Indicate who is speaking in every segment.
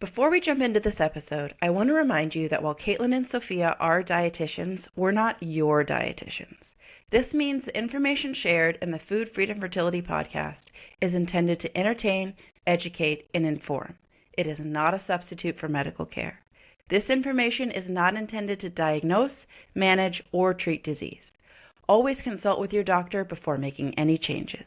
Speaker 1: Before we jump into this episode, I want to remind you that while Caitlin and Sophia are dietitians, we're not your dietitians. This means the information shared in the Food Freedom Fertility podcast is intended to entertain, educate, and inform. It is not a substitute for medical care. This information is not intended to diagnose, manage, or treat disease. Always consult with your doctor before making any changes.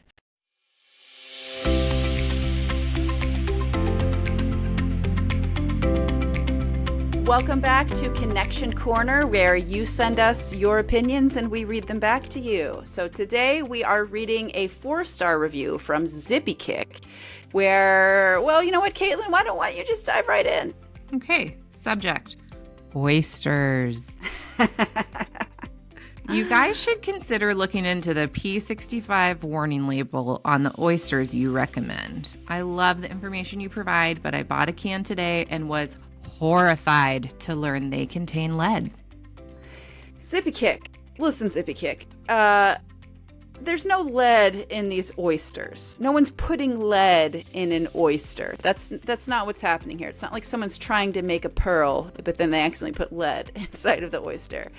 Speaker 1: Welcome back to Connection Corner, where you send us your opinions and we read them back to you. So today we are reading a 4-star review from Zippy Kick, where, well, you know what, Caitlin, why don't you just dive right in?
Speaker 2: Okay, subject, oysters. You guys should consider looking into the P65 warning label on the oysters you recommend. I love the information you provide, but I bought a can today and was horrified to learn they contain lead.
Speaker 1: Zippy Kick. Listen, Zippy Kick. There's no lead in these oysters. No one's putting lead in an oyster. That's not what's happening here. It's not like someone's trying to make a pearl, but then they accidentally put lead inside of the oyster.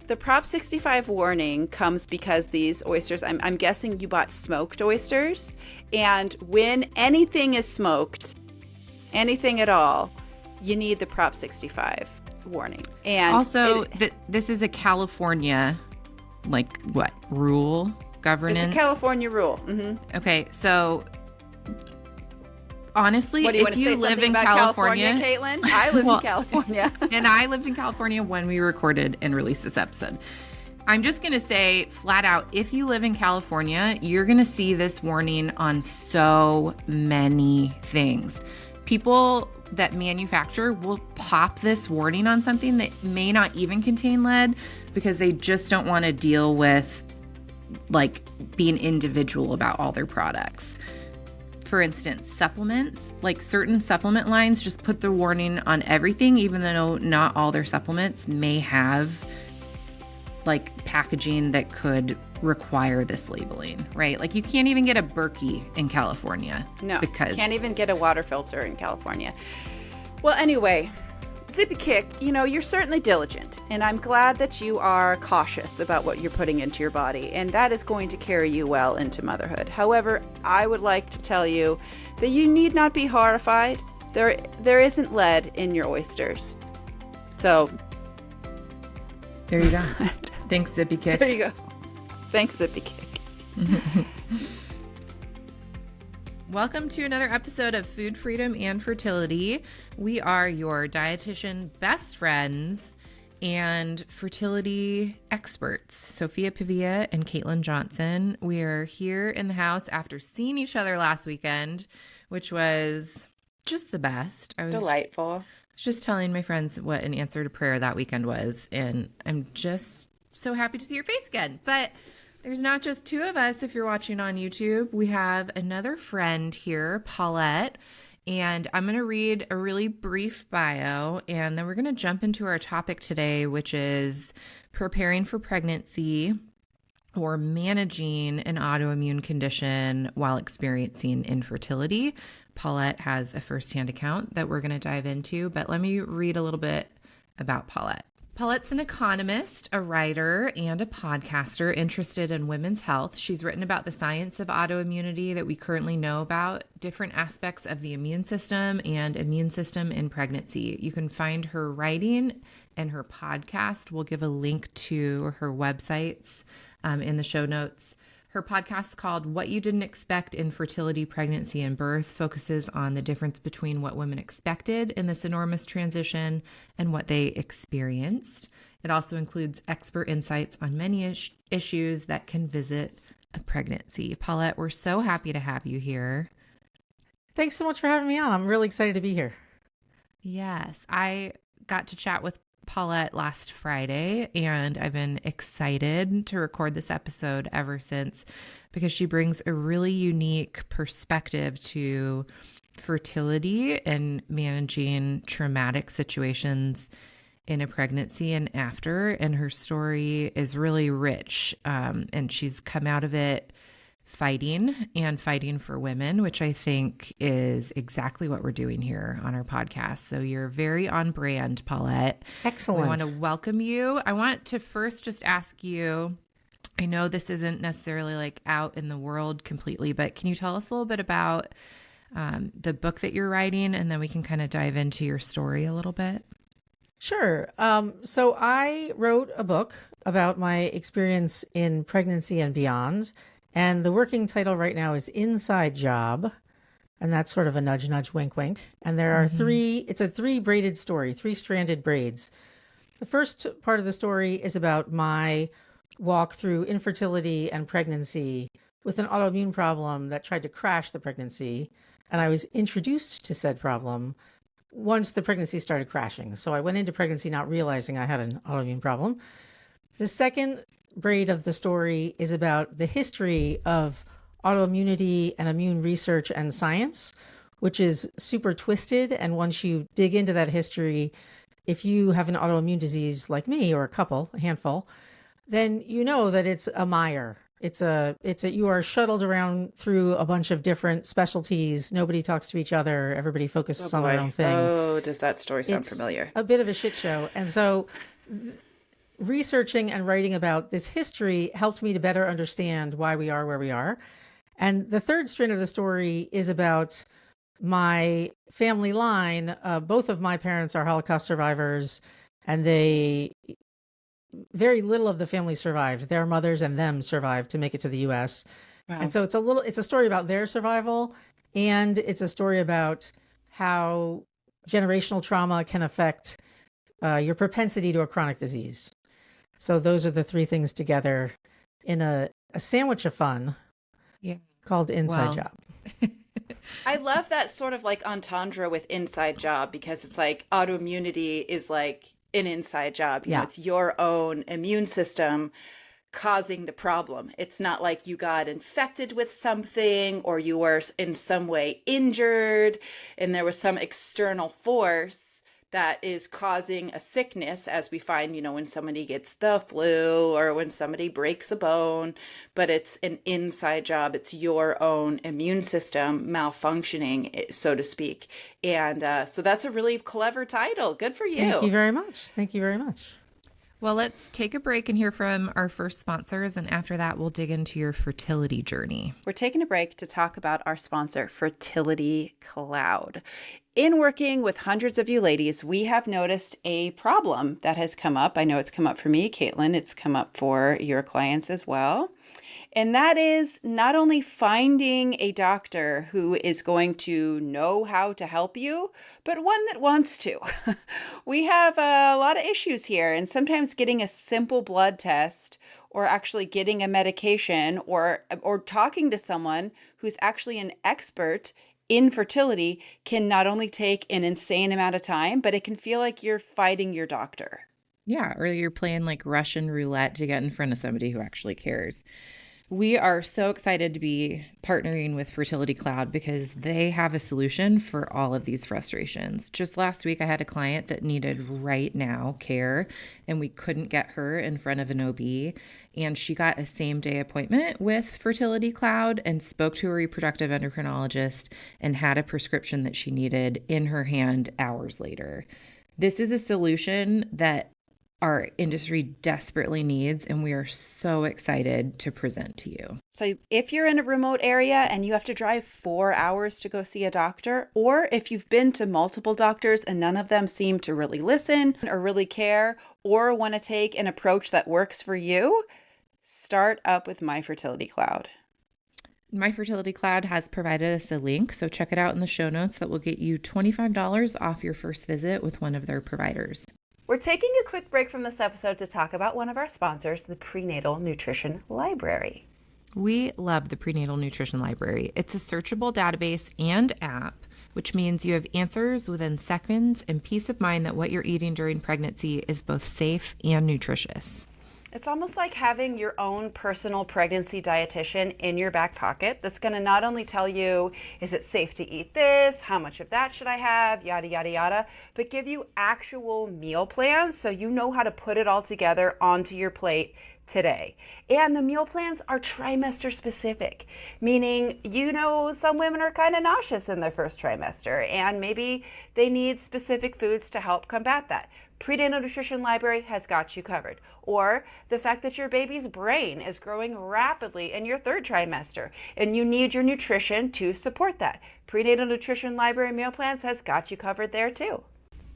Speaker 1: The Prop 65 warning comes because these oysters, I'm guessing you bought smoked oysters, and when anything is smoked, anything at all, you need the Prop 65 warning. And
Speaker 2: also, this is a California, rule, governance?
Speaker 1: It's a California rule. Mm-hmm.
Speaker 2: Okay, so honestly,
Speaker 1: what, do you
Speaker 2: if you live in California,
Speaker 1: Caitlin? I live in California.
Speaker 2: And I lived in California when we recorded and released this episode. I'm just going to say flat out, if you live in California, you're going to see this warning on so many things. People that manufacture will pop this warning on something that may not even contain lead because they just don't want to deal with being individual about all their products. For instance, supplements, certain supplement lines just put the warning on everything, even though not all their supplements may have packaging that could require this labeling, right? You can't even get a Berkey in California.
Speaker 1: No, because can't even get a water filter in California. Well, anyway, Zippy Kick, you're certainly diligent, and I'm glad that you are cautious about what you're putting into your body, and that is going to carry you well into motherhood. However, I would like to tell you that you need not be horrified. There isn't lead in your oysters. So
Speaker 2: there you go. Thanks, Zippy Kick.
Speaker 1: There you go. Thanks, Zippy Kick.
Speaker 2: Welcome to another episode of Food Freedom and Fertility. We are your dietitian best friends and fertility experts, Sophia, Pavia, and Caitlin Johnson. We are here in the house after seeing each other last weekend, which was just the best.
Speaker 1: Delightful.
Speaker 2: I was just telling my friends what an answer to prayer that weekend was, and I'm just so happy to see your face again. But there's not just two of us if you're watching on YouTube. We have another friend here, Paulette, and I'm going to read a really brief bio, and then we're going to jump into our topic today, which is preparing for pregnancy or managing an autoimmune condition while experiencing infertility. Paulette has a firsthand account that we're going to dive into, but let me read a little bit about Paulette. Paulette's an economist, a writer, and a podcaster interested in women's health. She's written about the science of autoimmunity that we currently know about, different aspects of the immune system, and immune system in pregnancy. You can find her writing and her podcast. We'll give a link to her websites in the show notes. Her podcast, called What You Didn't Expect in Fertility, Pregnancy, and Birth, focuses on the difference between what women expected in this enormous transition and what they experienced. It also includes expert insights on many issues that can visit a pregnancy. Paulette, we're so happy to have you here.
Speaker 3: Thanks so much for having me on. I'm really excited to be here.
Speaker 2: Yes, I got to chat with Paulette last Friday, and I've been excited to record this episode ever since because she brings a really unique perspective to fertility and managing traumatic situations in a pregnancy and after. And her story is really rich, and she's come out of it fighting and fighting for women, which I think is exactly what we're doing here on our podcast. So you're very on brand, Paulette.
Speaker 3: Excellent.
Speaker 2: We want to welcome you. I want to first just ask you, I know this isn't necessarily like out in the world completely, but can you tell us a little bit about the book that you're writing, and then we can kind of dive into your story a little bit?
Speaker 3: Sure. So I wrote a book about my experience in pregnancy and beyond. And the working title right now is Inside Job. And that's sort of a nudge, nudge, wink, wink. And there are it's a 3-braided story, 3-stranded braids. The first part of the story is about my walk through infertility and pregnancy with an autoimmune problem that tried to crash the pregnancy. And I was introduced to said problem once the pregnancy started crashing. So I went into pregnancy not realizing I had an autoimmune problem. The second braid of the story is about the history of autoimmunity and immune research and science, which is super twisted. And once you dig into that history, if you have an autoimmune disease like me, or a handful, then you know that it's a mire. You are shuttled around through a bunch of different specialties. Nobody talks to each other. Everybody focuses on their own thing.
Speaker 1: Oh, does that story sound familiar?
Speaker 3: A bit of a shit show. And so researching and writing about this history helped me to better understand why we are where we are. And the third strand of the story is about my family line. Both of my parents are Holocaust survivors, and very little of the family survived. Their mothers and them survived to make it to the US. Wow. And so it's a story about their survival, and it's a story about how generational trauma can affect your propensity to a chronic disease. So those are the 3 things together in a sandwich of fun called Inside Job.
Speaker 1: I love that sort of like entendre with Inside Job, because it's like autoimmunity is like an inside job. You know, it's your own immune system causing the problem. It's not like you got infected with something or you were in some way injured and there was some external force that is causing a sickness, as we find, you know, when somebody gets the flu or when somebody breaks a bone, but it's an inside job. It's your own immune system malfunctioning, so to speak. And so that's a really clever title. Good for you.
Speaker 3: Thank you very much. Thank you very much.
Speaker 2: Well, let's take a break and hear from our first sponsors, and after that, we'll dig into your fertility journey.
Speaker 1: We're taking a break to talk about our sponsor, Fertility Cloud. In working with hundreds of you ladies, we have noticed a problem that has come up. I know it's come up for me, Caitlin. It's come up for your clients as well. And that is not only finding a doctor who is going to know how to help you, but one that wants to. We have a lot of issues here, and sometimes getting a simple blood test or actually getting a medication or talking to someone who's actually an expert in fertility can not only take an insane amount of time, but it can feel like you're fighting your doctor.
Speaker 2: Yeah, or you're playing like Russian roulette to get in front of somebody who actually cares. We are so excited to be partnering with Fertility Cloud because they have a solution for all of these frustrations. Just last week, I had a client that needed right now care, and we couldn't get her in front of an OB. And she got a same-day appointment with Fertility Cloud and spoke to a reproductive endocrinologist and had a prescription that she needed in her hand hours later. This is a solution that our industry desperately needs, and we are so excited to present to you.
Speaker 1: So if you're in a remote area and you have to drive 4 hours to go see a doctor, or if you've been to multiple doctors and none of them seem to really listen or really care or want to take an approach that works for you, start up with My Fertility Cloud.
Speaker 2: My Fertility Cloud has provided us a link, so check it out in the show notes. That will get you $25 off your first visit with one of their providers.
Speaker 1: We're taking a quick break from this episode to talk about one of our sponsors, the Prenatal Nutrition Library.
Speaker 2: We love the Prenatal Nutrition Library. It's a searchable database and app, which means you have answers within seconds and peace of mind that what you're eating during pregnancy is both safe and nutritious.
Speaker 1: It's almost like having your own personal pregnancy dietitian in your back pocket that's going to not only tell you, is it safe to eat this? How much of that should I have? Yada, yada, yada. But give you actual meal plans so you know how to put it all together onto your plate today. And the meal plans are trimester specific, meaning, some women are kind of nauseous in their first trimester and maybe they need specific foods to help combat that. Prenatal Nutrition Library has got you covered. Or the fact that your baby's brain is growing rapidly in your third trimester and you need your nutrition to support that. Prenatal Nutrition Library meal plans has got you covered there too.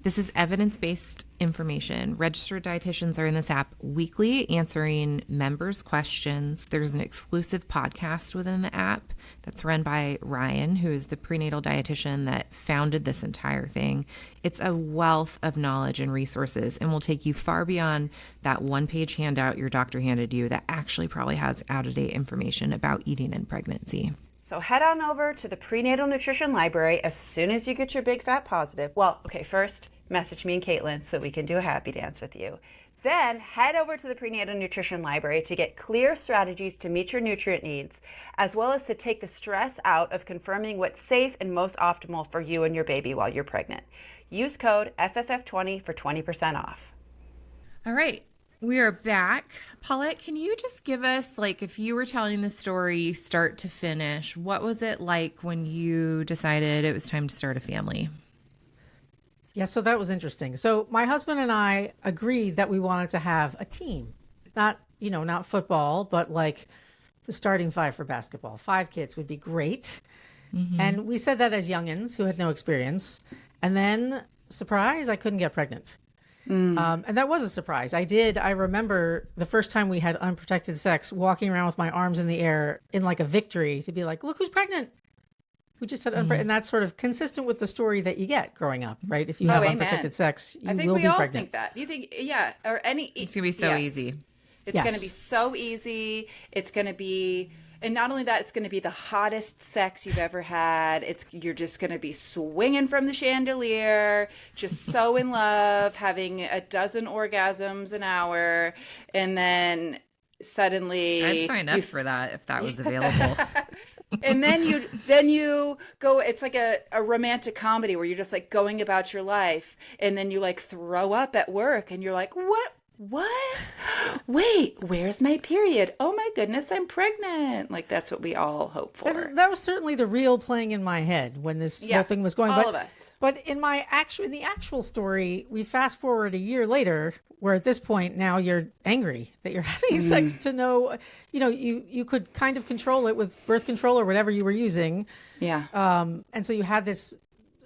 Speaker 2: This is evidence-based information. Registered dietitians are in this app weekly answering members' questions. There's an exclusive podcast within the app that's run by Ryan, who is the prenatal dietitian that founded this entire thing. It's a wealth of knowledge and resources and will take you far beyond that one-page handout your doctor handed you that actually probably has out-of-date information about eating in pregnancy.
Speaker 1: So head on over to the Prenatal Nutrition Library as soon as you get your big fat positive. Well, okay, first message me and Caitlin so we can do a happy dance with you. Then head over to the Prenatal Nutrition Library to get clear strategies to meet your nutrient needs, as well as to take the stress out of confirming what's safe and most optimal for you and your baby while you're pregnant. Use code FFF20 for 20% off.
Speaker 2: All right. We are back. Paulette, can you just give us, if you were telling the story start to finish, what was it like when you decided it was time to start a family?
Speaker 3: Yeah, so that was interesting. So my husband and I agreed that we wanted to have a team, not football, but like the starting five for basketball. 5 kids would be great. Mm-hmm. And we said that as youngins who had no experience. And then, surprise, I couldn't get pregnant. And that was a surprise. I remember the first time we had unprotected sex, walking around with my arms in the air in like a victory to be like, look who's pregnant. We just had and that's sort of consistent with the story that you get growing up, right? If you have unprotected sex, you will be pregnant. I think we all
Speaker 1: think that. You think, yeah, or any.
Speaker 2: It's going to be so easy.
Speaker 1: It's going to be so easy. It's going to be, and not only that, it's going to be the hottest sex you've ever had. You're just going to be swinging from the chandelier, just so in love, having a dozen orgasms an hour, and then suddenly
Speaker 2: I'd sign up for that if that was available.
Speaker 1: And then you go, it's like a romantic comedy where you're just like going about your life, and then you like throw up at work and you're like, what? Wait, where's my period? Oh my goodness, I'm pregnant. Like, that's what we all hope for.
Speaker 3: That was certainly the real playing in my head when this whole thing was going on.
Speaker 1: All of us.
Speaker 3: But in the actual story, we fast forward a year later, where at this point now you're angry that you're having sex to know, you could kind of control it with birth control or whatever you were using.
Speaker 1: Yeah.
Speaker 3: And so you had this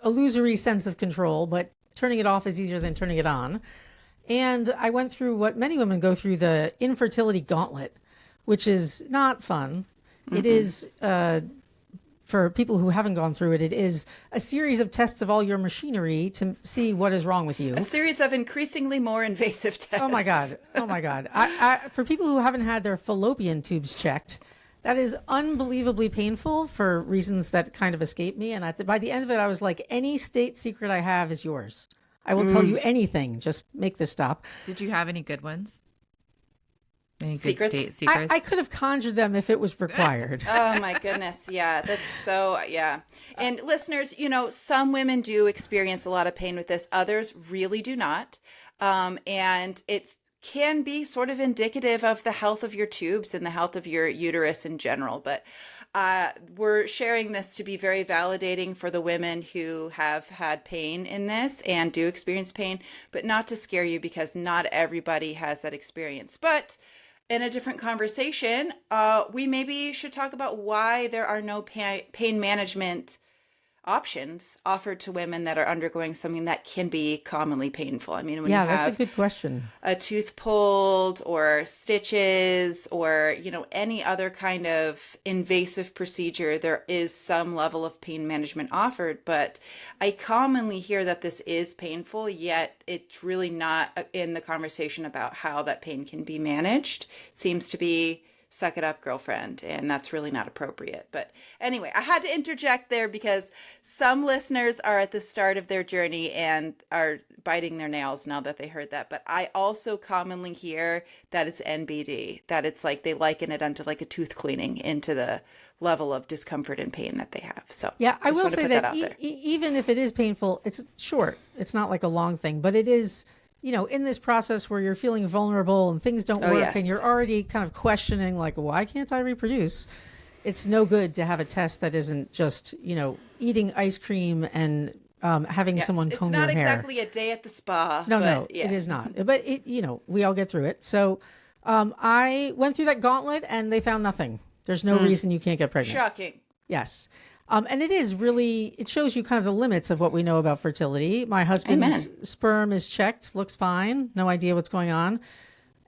Speaker 3: illusory sense of control, but turning it off is easier than turning it on. And I went through what many women go through, the infertility gauntlet, which is not fun. Mm-hmm. It is, for people who haven't gone through it, it is a series of tests of all your machinery to see what is wrong with you.
Speaker 1: A series of increasingly more invasive tests.
Speaker 3: Oh my God. For people who haven't had their fallopian tubes checked, that is unbelievably painful for reasons that kind of escape me. And by the end of it, I was like, any state secret I have is yours. I will tell you anything. Just make this stop.
Speaker 2: Did you have any good ones? Any
Speaker 1: secrets?
Speaker 2: Good state secrets?
Speaker 3: I could have conjured them if it was required.
Speaker 1: Oh my goodness. Yeah, that's so, yeah. And listeners, some women do experience a lot of pain with this. Others really do not. And it can be sort of indicative of the health of your tubes and the health of your uterus in general. But we're sharing this to be very validating for the women who have had pain in this and do experience pain, but not to scare you, because not everybody has that experience. But in a different conversation, we maybe should talk about why there are no pain management options offered to women that are undergoing something that can be commonly painful. I mean, when you have
Speaker 3: that's a good question.
Speaker 1: A tooth pulled or stitches or, any other kind of invasive procedure, there is some level of pain management offered. But I commonly hear that this is painful, yet it's really not in the conversation about how that pain can be managed. It seems to be suck it up, girlfriend, and that's really not appropriate. But anyway, I had to interject there because some listeners are at the start of their journey and are biting their nails now that they heard that. But I also commonly hear that it's NBD, that it's like they liken it unto like a tooth cleaning into the level of discomfort and pain that they have. So
Speaker 3: yeah, I will say that even if it is painful, it's short. It's not like a long thing, but it is, in this process where you're feeling vulnerable and things don't work
Speaker 1: yes.
Speaker 3: and you're already kind of questioning, like, why can't I reproduce? It's no good to have a test that isn't just, eating ice cream and having someone comb your hair.
Speaker 1: It's not exactly a day at the spa.
Speaker 3: No, it is not. But we all get through it. So I went through that gauntlet and they found nothing. There's no reason you can't get pregnant.
Speaker 1: Shocking.
Speaker 3: Yes. And it shows you kind of the limits of what we know about fertility. My husband's sperm is checked, looks fine, no idea what's going on.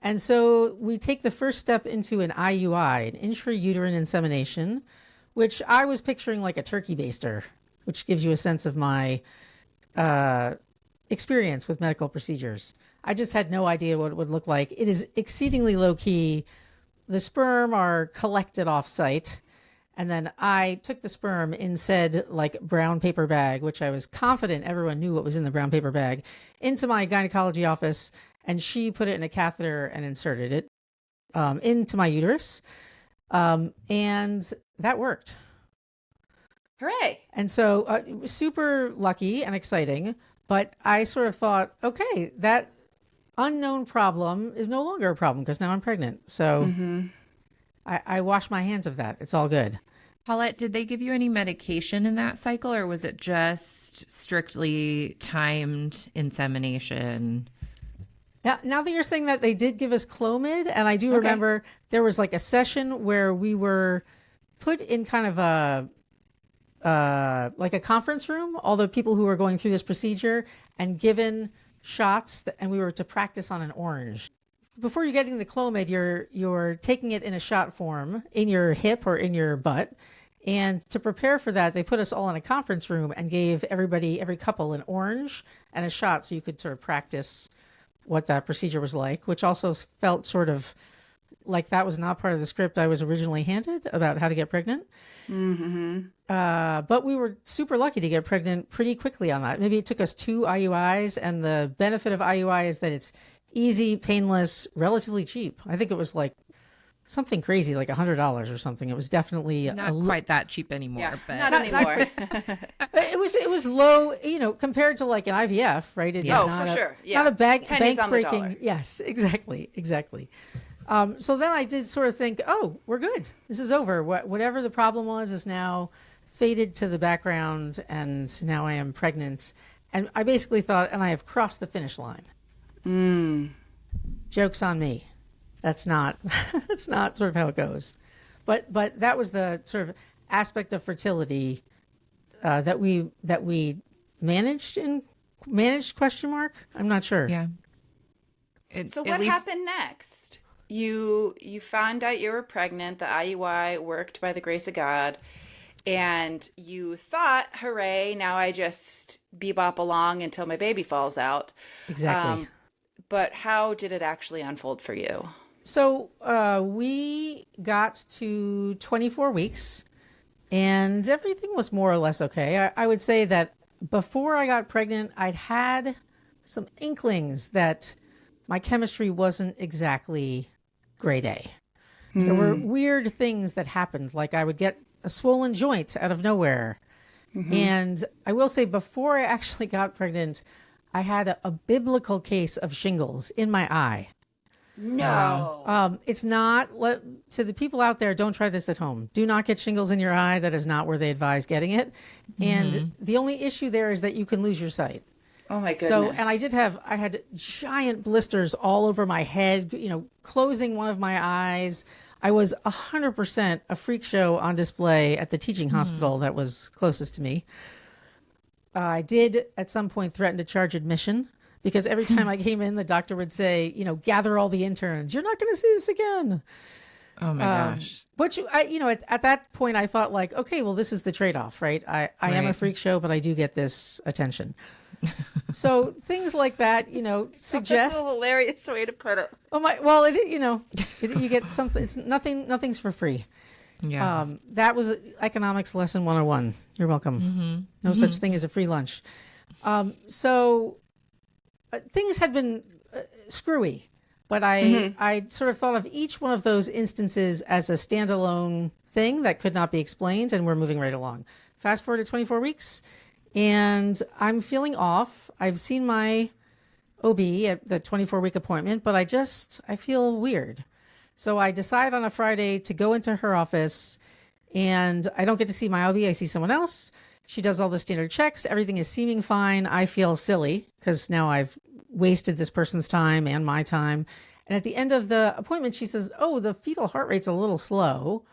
Speaker 3: And so we take the first step into an IUI, an intrauterine insemination, which I was picturing like a turkey baster, which gives you a sense of my experience with medical procedures. I just had no idea what it would look like. It is exceedingly low key. The sperm are collected off site. And then I took the sperm in said like brown paper bag, which I was confident everyone knew what was in the brown paper bag, into my gynecology office. And she put it in a catheter and inserted it into my uterus. And that worked.
Speaker 1: Hooray.
Speaker 3: And so super lucky and exciting. But I sort of thought, okay, that unknown problem is no longer a problem because now I'm pregnant. So I wash my hands of that. It's all good.
Speaker 2: Paulette, did they give you any medication in that cycle, or was it just strictly timed insemination?
Speaker 3: Now that you're saying that, they did give us Clomid, and I do remember there was like a session where we were put in kind of like a conference room, all the people who were going through this procedure, and given shots, and we were to practice on an orange. Before you're getting the Clomid, you're taking it in a shot form in your hip or in your butt. And to prepare for that, they put us all in a conference room and gave every couple an orange and a shot so you could sort of practice what that procedure was like, which also felt sort of like that was not part of the script I was originally handed about how to get pregnant. But we were super lucky to get pregnant pretty quickly on that. Maybe it took us 2 IUIs, and the benefit of IUI is that it's easy, painless, relatively cheap. I think it was like something crazy, like $100 or something. It was definitely
Speaker 2: not quite that cheap anymore, but
Speaker 1: not anymore.
Speaker 3: It was low, compared to like an IVF, right? It is
Speaker 1: for sure. Yeah.
Speaker 3: Not a bank
Speaker 1: on the dollar.
Speaker 3: breaking. Yes, exactly. So then I did sort of think, oh, we're good. This is over. Whatever the problem was is now faded to the background, and now I am pregnant. And I basically thought, and I have crossed the finish line. Joke's on me. That's not sort of how it goes. But that was the sort of aspect of fertility that we managed question mark. I'm not sure.
Speaker 2: Yeah.
Speaker 1: So what happened next? You found out you were pregnant. The IUI worked by the grace of God. And you thought, hooray, now I just bebop along until my baby falls out.
Speaker 3: Exactly.
Speaker 1: But how did it actually unfold for you?
Speaker 3: So we got to 24 weeks and everything was more or less okay. I would say that before I got pregnant, I'd had some inklings that my chemistry wasn't exactly grade A. There were weird things that happened, like I would get a swollen joint out of nowhere. And I will say, before I actually got pregnant, I had a biblical case of shingles in my eye.
Speaker 1: No.
Speaker 3: It's not, to the people out there, don't try this at home. Do not get shingles in your eye. That is not where they advise getting it. And the only issue there is that you can lose your sight.
Speaker 1: Oh my goodness.
Speaker 3: So, and I had giant blisters all over my head, closing one of my eyes. I was 100% a freak show on display at the teaching hospital that was closest to me. I did at some point threaten to charge admission, because every time I came in, the doctor would say, gather all the interns. You're not going to see this again.
Speaker 2: Oh my gosh.
Speaker 3: But at that point, I thought like, okay, well, this is the trade-off, right? I am a freak show, but I do get this attention. So things like that, suggest.
Speaker 1: That's a hilarious way to put it.
Speaker 3: Oh my! Well, you get something. It's nothing's for free.
Speaker 2: Yeah.
Speaker 3: That was economics lesson 101. You're welcome. No such thing as a free lunch. So things had been screwy, but I sort of thought of each one of those instances as a standalone thing that could not be explained, and we're moving right along. Fast forward to 24 weeks, and I'm feeling off. I've seen my OB at the 24-week appointment, but I feel weird. So I decide on a Friday to go into her office, and I don't get to see my OB. I see someone else. She does all the standard checks. Everything is seeming fine. I feel silly because now I've wasted this person's time and my time. And at the end of the appointment, she says, "Oh, the fetal heart rate's a little slow.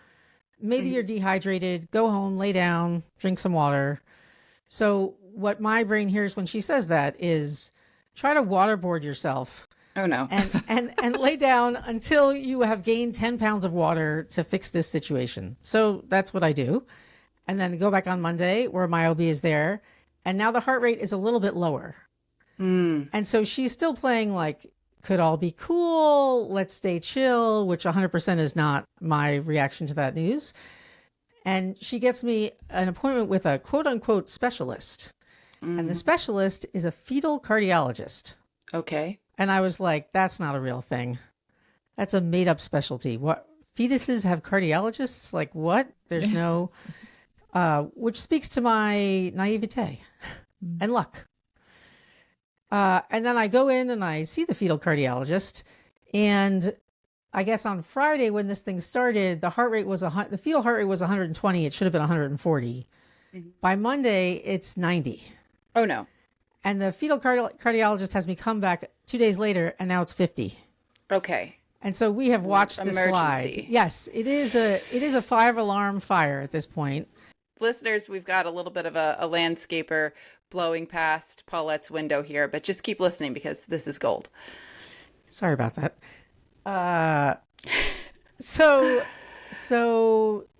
Speaker 3: Maybe you're dehydrated. Go home, lay down, drink some water." So what my brain hears when she says that is try to waterboard yourself.
Speaker 1: Oh no.
Speaker 3: and lay down until you have gained 10 pounds of water to fix this situation. So that's what I do. And then go back on Monday where my OB is there. And now the heart rate is a little bit lower. And so she's still playing like, could all be cool. Let's stay chill, which 100% is not my reaction to that news. And she gets me an appointment with a quote unquote specialist. And the specialist is a fetal cardiologist.
Speaker 1: Okay.
Speaker 3: And I was like, that's not a real thing. That's a made up specialty. What? Fetuses have cardiologists? Like what? There's no, which speaks to my naivete and luck. And then I go in and I see the fetal cardiologist. And I guess on Friday when this thing started, the fetal heart rate was 120. It should have been 140. By Monday, it's 90.
Speaker 1: Oh no.
Speaker 3: And the fetal cardiologist has me come back 2 days later, and now it's 50.
Speaker 1: Okay.
Speaker 3: And so we have watched this slide. Yes, it is a 5-alarm fire at this point.
Speaker 1: Listeners, we've got a little bit of a landscaper blowing past Paulette's window here, but just keep listening because this is gold.
Speaker 3: Sorry about that. So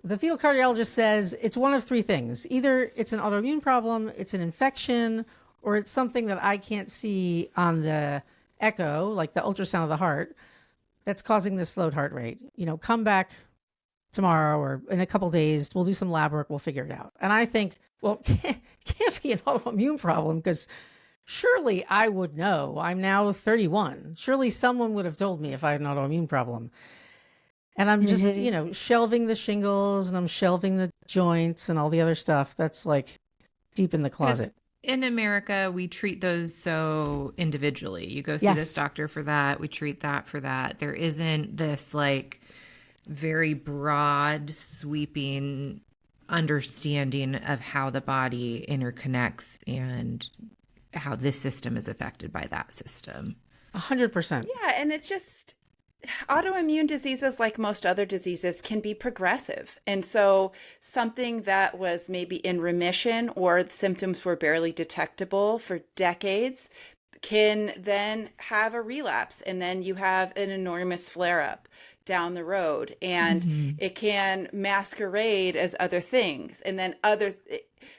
Speaker 3: the fetal cardiologist says it's one of three things. Either it's an autoimmune problem, it's an infection, or it's something that I can't see on the echo, like the ultrasound of the heart, that's causing this slowed heart rate. Come back tomorrow or in a couple days. We'll do some lab work. We'll figure it out. And I think, well, it can't be an autoimmune problem because surely I would know. I'm now 31. Surely someone would have told me if I had an autoimmune problem. And I'm just, shelving the shingles and I'm shelving the joints and all the other stuff that's like deep in the closet.
Speaker 2: In America, we treat those so individually. You go see this doctor for that. We treat that for that. There isn't this like very broad, sweeping understanding of how the body interconnects and how this system is affected by that system.
Speaker 3: 100%.
Speaker 1: Yeah, and it just... autoimmune diseases, like most other diseases, can be progressive. And so something that was maybe in remission or the symptoms were barely detectable for decades can then have a relapse. And then you have an enormous flare-up down the road. And it can masquerade as other things. And then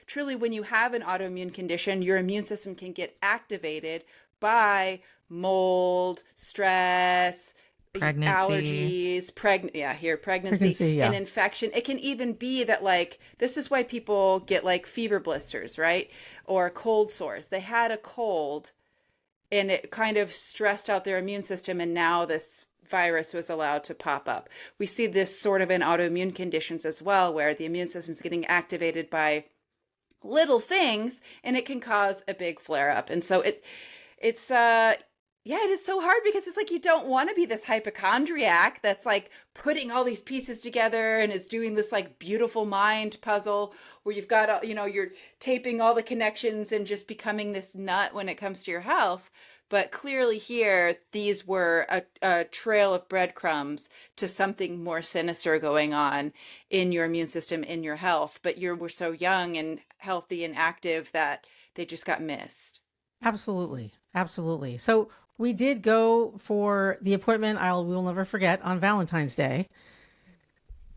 Speaker 1: truly, when you have an autoimmune condition, your immune system can get activated by mold, stress,
Speaker 2: pregnancy,
Speaker 1: allergies, pregnancy, and infection. It can even be that, like, this is why people get like fever blisters, right? Or cold sores. They had a cold and it kind of stressed out their immune system, and now this virus was allowed to pop up. We see this sort of in autoimmune conditions as well, where the immune system is getting activated by little things and it can cause a big flare up. And so it's yeah, it is so hard because it's like you don't want to be this hypochondriac that's like putting all these pieces together and is doing this like beautiful mind puzzle where you've got, you're taping all the connections and just becoming this nut when it comes to your health. But clearly here, these were a trail of breadcrumbs to something more sinister going on in your immune system, in your health. But you were so young and healthy and active that they just got missed.
Speaker 3: Absolutely. Absolutely. So we did we will never forget, on Valentine's Day.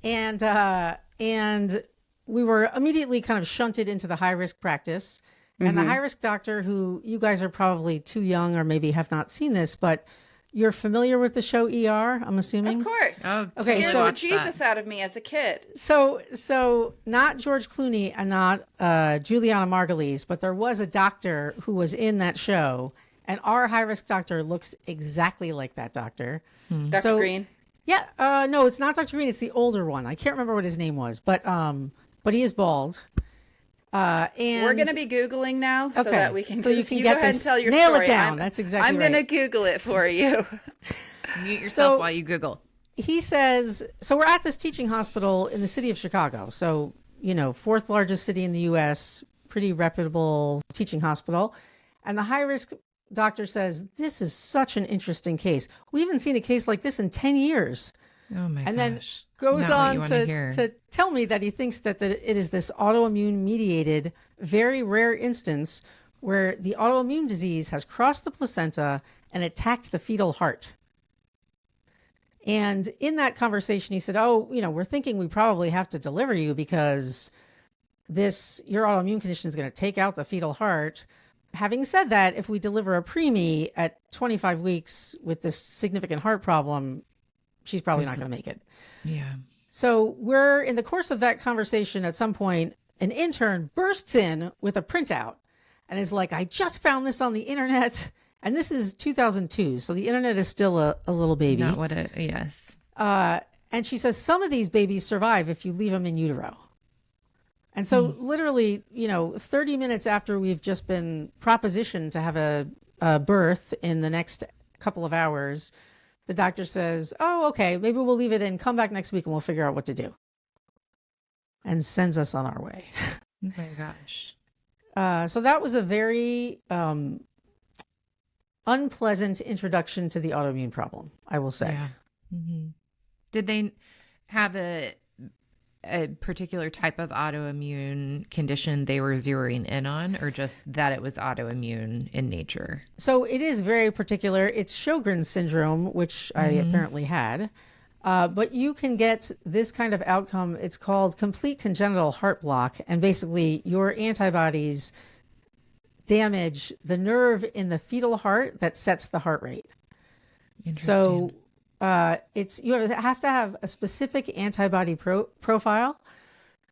Speaker 3: And we were immediately kind of shunted into the high risk practice. And the high risk doctor, who you guys are probably too young or maybe have not seen this, but you're familiar with the show ER, I'm assuming?
Speaker 1: Of course.
Speaker 2: Oh,
Speaker 3: okay.
Speaker 1: So Jesus out of me as a kid.
Speaker 3: So not George Clooney and not Juliana Margulies, but there was a doctor who was in that show, and our high risk doctor looks exactly like that doctor.
Speaker 1: Dr. Green?
Speaker 3: Yeah. No, it's not Dr. Green. It's the older one. I can't remember what his name was, but he is bald. And
Speaker 1: we're going to be Googling now so that we can,
Speaker 3: so you can
Speaker 1: go
Speaker 3: get
Speaker 1: ahead
Speaker 3: this,
Speaker 1: and tell your
Speaker 3: nail
Speaker 1: story.
Speaker 3: it down. That's exactly
Speaker 1: I'm
Speaker 3: right.
Speaker 1: going to Google it for you.
Speaker 2: Mute yourself while you Google.
Speaker 3: He says, so we're at this teaching hospital in the city of Chicago. So, fourth largest city in the U.S., pretty reputable teaching hospital. And the high risk doctor says, this is such an interesting case. We haven't seen a case like this in 10 years.
Speaker 2: Oh my gosh.
Speaker 3: And then goes on to tell me that he thinks that it is this autoimmune mediated, very rare instance where the autoimmune disease has crossed the placenta and attacked the fetal heart. And in that conversation, he said, we're thinking we probably have to deliver you because your autoimmune condition is going to take out the fetal heart. Having said that, if we deliver a preemie at 25 weeks with this significant heart problem, she's probably not going to make it.
Speaker 2: Yeah.
Speaker 3: So we're in the course of that conversation. At some point, an intern bursts in with a printout and is like, I just found this on the internet. And this is 2002. So the internet is still a little baby.
Speaker 2: Not what it, yes.
Speaker 3: And she says, some of these babies survive if you leave them in utero. And so literally, 30 minutes after we've just been propositioned to have a birth in the next couple of hours, the doctor says, oh, okay, maybe we'll leave it in, come back next week and we'll figure out what to do. And sends us on our way.
Speaker 2: Oh my gosh.
Speaker 3: So that was a very unpleasant introduction to the autoimmune problem, I will say.
Speaker 2: Yeah. Mm-hmm. Did they have a particular type of autoimmune condition they were zeroing in on, or just that it was autoimmune in nature?
Speaker 3: So it is very particular. It's Sjogren's syndrome, which I apparently had. But you can get this kind of outcome. It's called complete congenital heart block. And basically your antibodies damage the nerve in the fetal heart that sets the heart rate. So you have to have a specific antibody profile,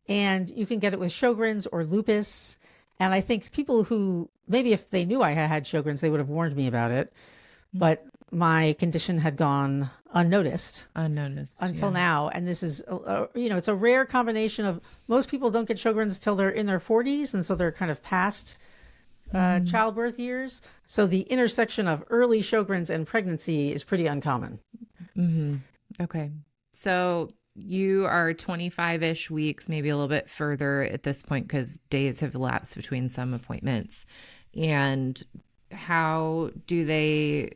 Speaker 3: and you can get it with Sjogren's or lupus. And I think people who, maybe if they knew I had Sjogren's, they would have warned me about it. But my condition had gone unnoticed until now. And this is, it's a rare combination of, most people don't get Sjogren's till they're in their 40s. And so they're kind of past childbirth years. So the intersection of early Sjogren's and pregnancy is pretty uncommon.
Speaker 2: Mm-hmm. Okay. So you are 25-ish weeks, maybe a little bit further at this point because days have elapsed between some appointments. And how do they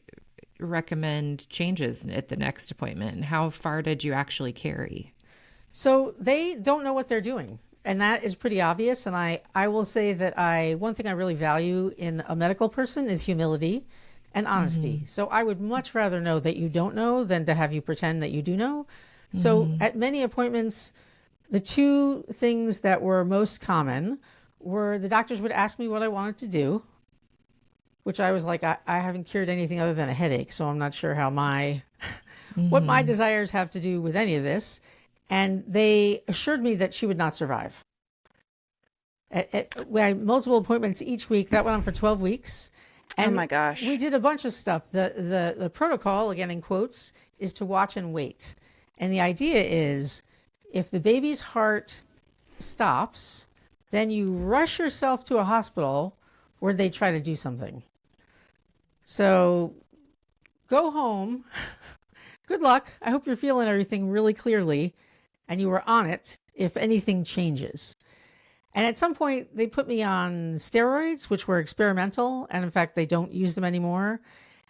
Speaker 2: recommend changes at the next appointment? And how far did you actually carry?
Speaker 3: So they don't know what they're doing. And that is pretty obvious. And I will say that one thing I really value in a medical person is humility and honesty. So I would much rather know that you don't know than to have you pretend that you do know. So at many appointments, the two things that were most common were the doctors would ask me what I wanted to do, which I was like, I haven't cured anything other than a headache. So I'm not sure how what my desires have to do with any of this. And they assured me that she would not survive. We had multiple appointments each week. That went on for 12 weeks. And
Speaker 1: oh my gosh.
Speaker 3: We did a bunch of stuff. The protocol, again in quotes, is to watch and wait. And the idea is if the baby's heart stops, then you rush yourself to a hospital where they try to do something. So go home. Good luck. I hope you're feeling everything really clearly and you were on it if anything changes. And at some point, they put me on steroids, which were experimental. And in fact, they don't use them anymore.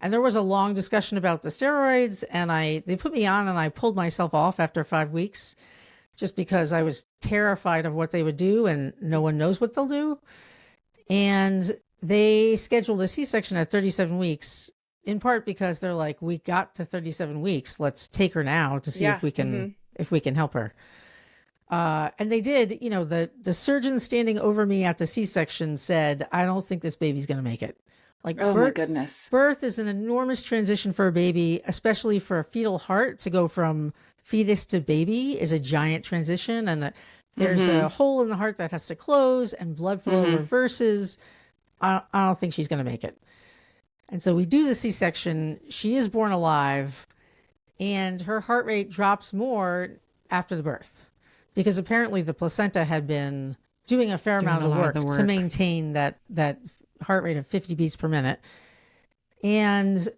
Speaker 3: And there was a long discussion about the steroids. And they put me on and I pulled myself off after 5 weeks just because I was terrified of what they would do. And no one knows what they'll do. And they scheduled a C-section at 37 weeks, in part because they're like, we got to 37 weeks. Let's take her now to see if we can help her. And they did, the surgeon standing over me at the C-section said, I don't think this baby's going to make it. Like,
Speaker 1: oh my goodness.
Speaker 3: Birth is an enormous transition for a baby, especially for a fetal heart. To go from fetus to baby is a giant transition. And there's a hole in the heart that has to close and blood flow reverses. I don't think she's going to make it. And so we do the C-section. She is born alive and her heart rate drops more after the birth because apparently the placenta had been doing a fair amount of the work to
Speaker 2: work.
Speaker 3: maintain that heart rate of 50 beats per minute. And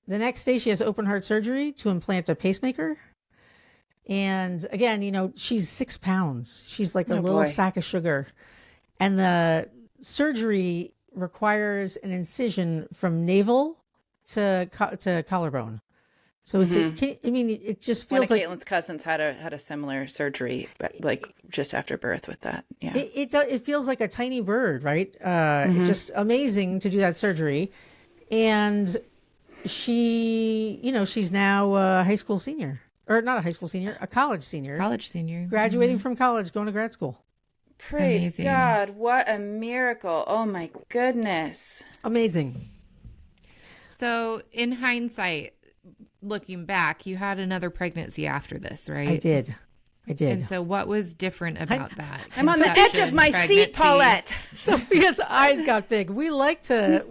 Speaker 3: the next day she has open heart surgery to implant a pacemaker. And again, you know, she's 6 pounds. She's like a little sack of sugar. And the surgery requires an incision from navel to collarbone. So it's, I mean, it just feels
Speaker 1: One
Speaker 3: like
Speaker 1: of Caitlin's cousins had a similar surgery, but like just after birth with that. Yeah.
Speaker 3: it feels like a tiny bird, right? It's just amazing to do that surgery. And she, you know, she's now a high school senior, or not a high school senior, a college senior.
Speaker 2: College senior.
Speaker 3: Graduating from college, going to grad school.
Speaker 1: Praise
Speaker 2: Amazing.
Speaker 1: God. What a miracle. Oh my goodness.
Speaker 3: Amazing.
Speaker 2: So in hindsight, looking back, you had another pregnancy after this, right?
Speaker 3: I did.
Speaker 2: And so what was different about that?
Speaker 1: I'm on the edge of my seat, Paulette.
Speaker 3: Sophia's eyes got big. We like to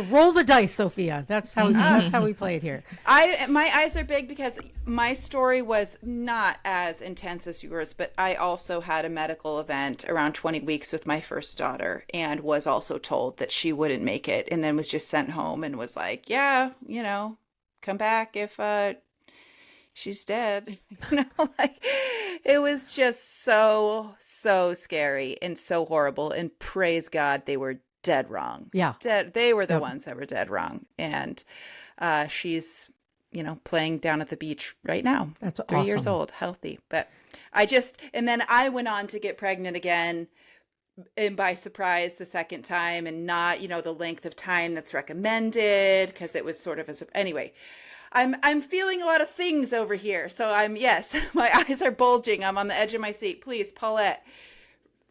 Speaker 3: roll the dice, Sophia. That's how we play it here.
Speaker 1: My eyes are big because my story was not as intense as yours, but I also had a medical event around 20 weeks with my first daughter and was also told that she wouldn't make it, and then was just sent home and was like, yeah, you know, come back if she's dead. You know, like, it was just so scary and so horrible, and praise God they were dead wrong.
Speaker 3: Yeah.
Speaker 1: They were the ones that were dead wrong. And she's, you know, playing down at the beach right now.
Speaker 3: That's
Speaker 1: 3
Speaker 3: awesome.
Speaker 1: years old, healthy. But and then I went on to get pregnant again, and by surprise the second time, and not, you know, the length of time that's recommended, because it was sort of anyway. I'm feeling a lot of things over here. So my eyes are bulging. I'm on the edge of my seat. Please, Paulette,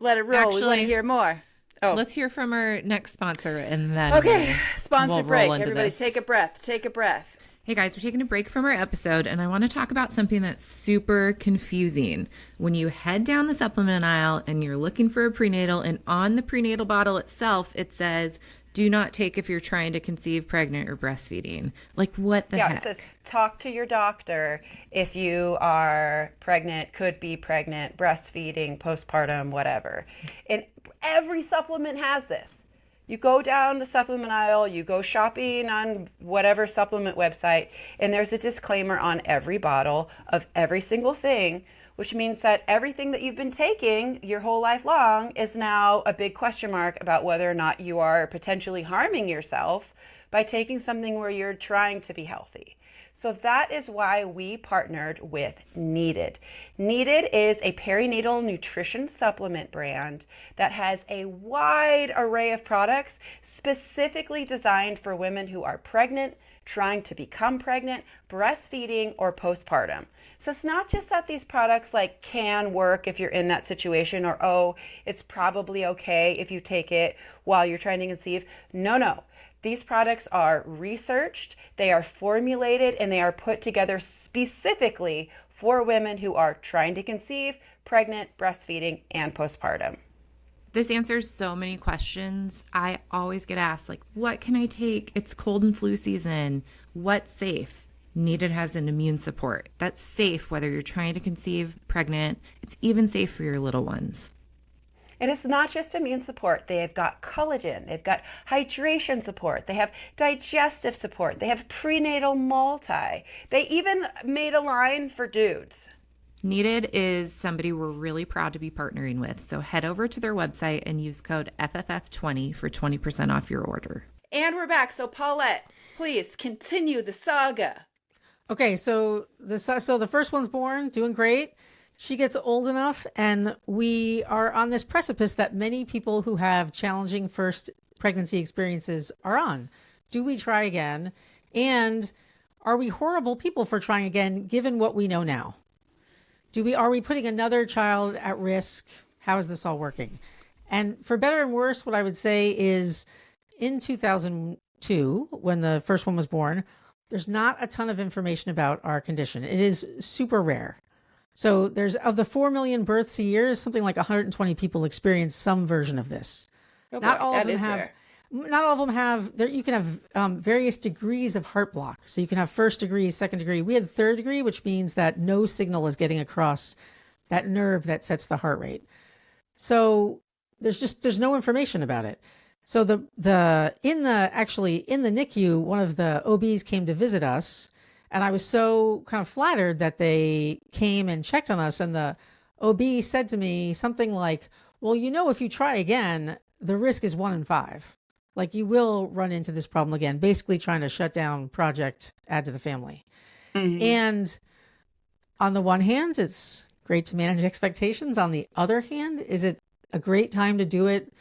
Speaker 1: let it roll.
Speaker 2: Actually,
Speaker 1: we want to hear more. Oh,
Speaker 2: let's hear from our next sponsor, and then
Speaker 1: okay. Sponsor
Speaker 2: we'll
Speaker 1: break.
Speaker 2: roll into
Speaker 1: Everybody,
Speaker 2: this.
Speaker 1: take a breath. Take a breath.
Speaker 2: Hey guys, we're taking a break from our episode, and I want to talk about something that's super confusing. When you head down the supplement aisle and you're looking for a prenatal, and on the prenatal bottle itself, it says, do not take if you're trying to conceive, pregnant, or breastfeeding. Like, what the heck?
Speaker 4: It says talk to your doctor if you are pregnant, could be pregnant, breastfeeding, postpartum, whatever. And every supplement has this. You go down the supplement aisle, you go shopping on whatever supplement website, and there's a disclaimer on every bottle of every single thing, which means that everything that you've been taking your whole life long is now a big question mark about whether or not you are potentially harming yourself by taking something where you're trying to be healthy. So that is why we partnered with Needed. Needed is a perinatal nutrition supplement brand that has a wide array of products specifically designed for women who are pregnant, trying to become pregnant, breastfeeding, or postpartum. So it's not just that these products like can work if you're in that situation, or, oh, it's probably okay if you take it while you're trying to conceive. No. These products are researched, they are formulated, and they are put together specifically for women who are trying to conceive, pregnant, breastfeeding, and postpartum.
Speaker 2: This answers so many questions. I always get asked, like, what can I take? It's cold and flu season. What's safe? Needed has an immune support. That's safe whether you're trying to conceive, pregnant. It's even safe for your little ones.
Speaker 4: And it's not just immune support. They've got collagen, they've got hydration support, they have digestive support, they have prenatal multi. They even made a line for dudes.
Speaker 2: Needed is somebody we're really proud to be partnering with. So head over to their website and use code FFF20 for 20% off your order.
Speaker 1: And we're back. So Paulette, please continue the saga.
Speaker 3: Okay, so the first one's born, doing great. She gets old enough, and we are on this precipice that many people who have challenging first pregnancy experiences are on. Do we try again? And are we horrible people for trying again, given what we know now? Are we putting another child at risk? How is this all working? And for better and worse, what I would say is in 2002, when the first one was born, there's not a ton of information about our condition. It is super rare. So there's, of the 4 million births a year, something like 120 people experience some version of this.
Speaker 1: Oh,
Speaker 3: Not
Speaker 1: boy,
Speaker 3: all of
Speaker 1: that
Speaker 3: them
Speaker 1: is
Speaker 3: have.
Speaker 1: rare.
Speaker 3: Not all of them have. You can have various degrees of heart block. So you can have first degree, second degree. We had third degree, which means that no signal is getting across that nerve that sets the heart rate. So there's no information about it. So in the NICU, one of the OBs came to visit us, and I was so kind of flattered that they came and checked on us. And the OB said to me something like, well, if you try again, the risk is 1 in 5. Like, you will run into this problem again, basically trying to shut down project Add to the Family. Mm-hmm. And on the one hand, it's great to manage expectations. On the other hand, is it a great time to do it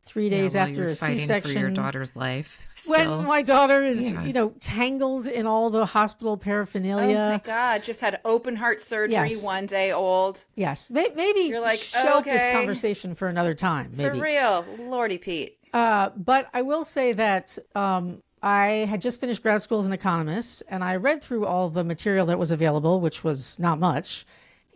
Speaker 3: 3 days after a C-section?
Speaker 2: For your daughter's life.
Speaker 3: When my daughter is, tangled in all the hospital paraphernalia.
Speaker 1: Oh my God! Just had open heart surgery, 1 day old.
Speaker 3: Yes, maybe you're like, shelf this conversation for another time. Maybe.
Speaker 1: For real, Lordy Pete.
Speaker 3: But I will say that I had just finished grad school as an economist, and I read through all the material that was available, which was not much,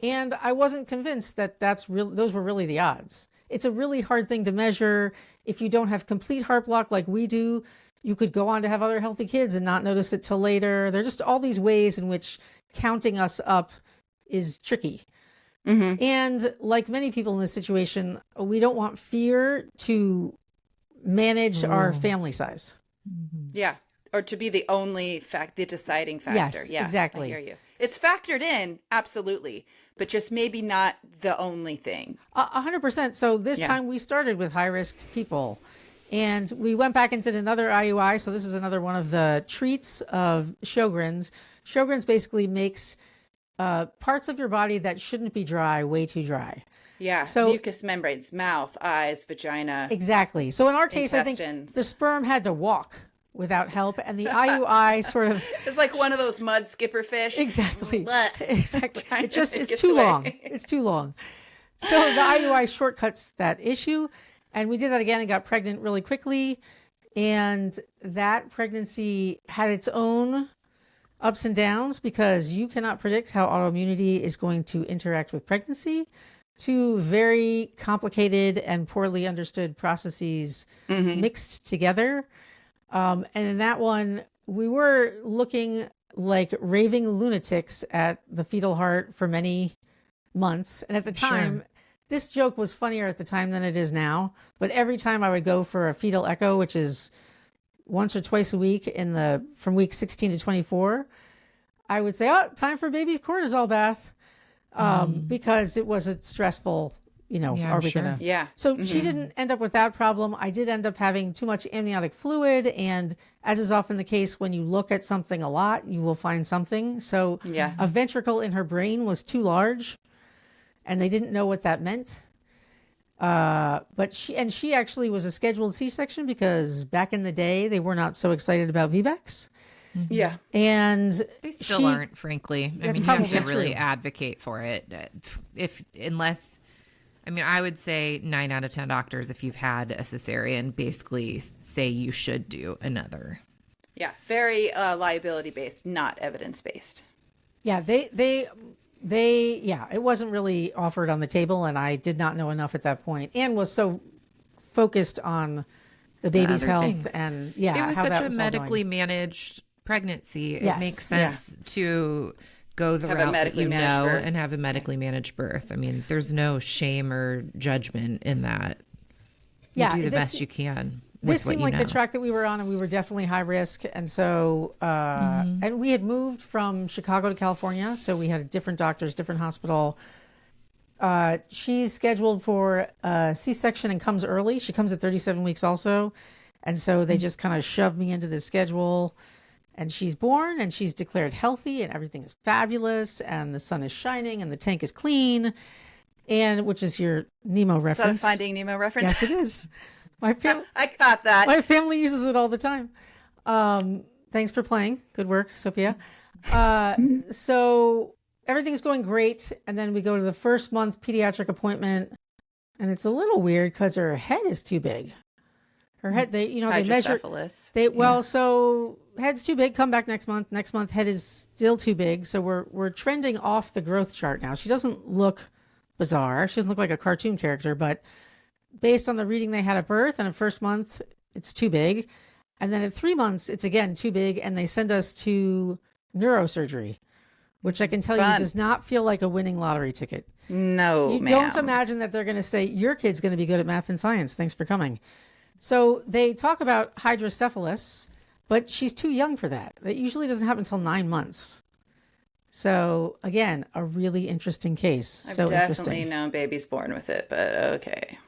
Speaker 3: and I wasn't convinced that those were really the odds. It's a really hard thing to measure. If you don't have complete heart block like we do, you could go on to have other healthy kids and not notice it till later. There are just all these ways in which counting us up is tricky. Mm-hmm. And like many people in this situation, we don't want fear to manage our family size.
Speaker 1: Mm-hmm. Yeah. Or to be the only the deciding factor.
Speaker 3: Yes,
Speaker 1: yeah,
Speaker 3: exactly.
Speaker 1: I hear you. It's factored in, absolutely, but just maybe not the only thing.
Speaker 3: 100%. So this time we started with high-risk people, and we went back into another IUI. So this is another one of the treats of Sjogren's. Sjogren's basically makes parts of your body that shouldn't be dry way too dry.
Speaker 1: Yeah, so mucous membranes, mouth, eyes, vagina.
Speaker 3: Exactly. So in our case,
Speaker 1: intestines.
Speaker 3: I think the sperm had to walk without help, and the IUI sort of
Speaker 1: it's like one of those mud skipper fish.
Speaker 3: Exactly. Exactly. It's too
Speaker 1: away.
Speaker 3: long. It's too long. So the IUI shortcuts that issue, and we did that again and got pregnant really quickly. And that pregnancy had its own ups and downs because you cannot predict how autoimmunity is going to interact with pregnancy. Two very complicated and poorly understood processes mixed together. And in that one, we were looking like raving lunatics at the fetal heart for many months. And at the time, this joke was funnier at the time than it is now. But every time I would go for a fetal echo, which is once or twice a week from week 16 to 24, I would say, time for baby's cortisol bath. Because it was a stressful, are we gonna?
Speaker 1: Yeah.
Speaker 3: So she didn't end up with that problem. I did end up having too much amniotic fluid, and as is often the case, when you look at something a lot, you will find something. So a ventricle in her brain was too large, and they didn't know what that meant. But she actually was a scheduled C-section because back in the day they were not so excited about VBACs.
Speaker 2: Mm-hmm.
Speaker 1: Yeah.
Speaker 3: And
Speaker 2: they still aren't, frankly. I mean, you have to really advocate for it. I would say 9 out of 10 doctors, if you've had a cesarean, basically say you should do another.
Speaker 1: Yeah. Very liability based, not evidence based.
Speaker 3: Yeah. It wasn't really offered on the table, and I did not know enough at that point and was so focused on the baby's health things. And
Speaker 2: it was such a medically managed pregnancy. It makes sense to go the route that you know and have a medically managed birth. I mean, there's no shame or judgment in that. You do the best you can.
Speaker 3: This seemed like the track that we were on, and we were definitely high risk. And so, and we had moved from Chicago to California, so we had different doctors, different hospital. She's scheduled for a C-section and comes early. She comes at 37 weeks also. And so they just kind of shoved me into the schedule. And she's born, and she's declared healthy, and everything is fabulous, and the sun is shining, and the tank is clean, and which is your Nemo reference.
Speaker 1: Is that a Finding Nemo reference?
Speaker 3: Yes, it is. I
Speaker 1: caught that.
Speaker 3: My family uses it all the time. Thanks for playing. Good work, Sophia. So everything's going great, and then we go to the first month pediatric appointment, and it's a little weird because her head is too big. Her head, they measure. So head's too big. Come back next month. Next month, head is still too big. So we're trending off the growth chart now. She doesn't look bizarre. She doesn't look like a cartoon character, but based on the reading they had at birth and at first month, it's too big. And then at 3 months, it's again too big, and they send us to neurosurgery, which I can tell
Speaker 1: Fun.
Speaker 3: you does not feel like a winning lottery ticket.
Speaker 1: No,
Speaker 3: You
Speaker 1: ma'am.
Speaker 3: don't imagine that they're going to say, your kid's going to be good at math and science. Thanks for coming. So they talk about hydrocephalus, but she's too young for that. That usually doesn't happen until 9 months. So again, a really interesting case.
Speaker 1: I've
Speaker 3: so
Speaker 1: definitely
Speaker 3: interesting.
Speaker 1: known babies born with it, but okay.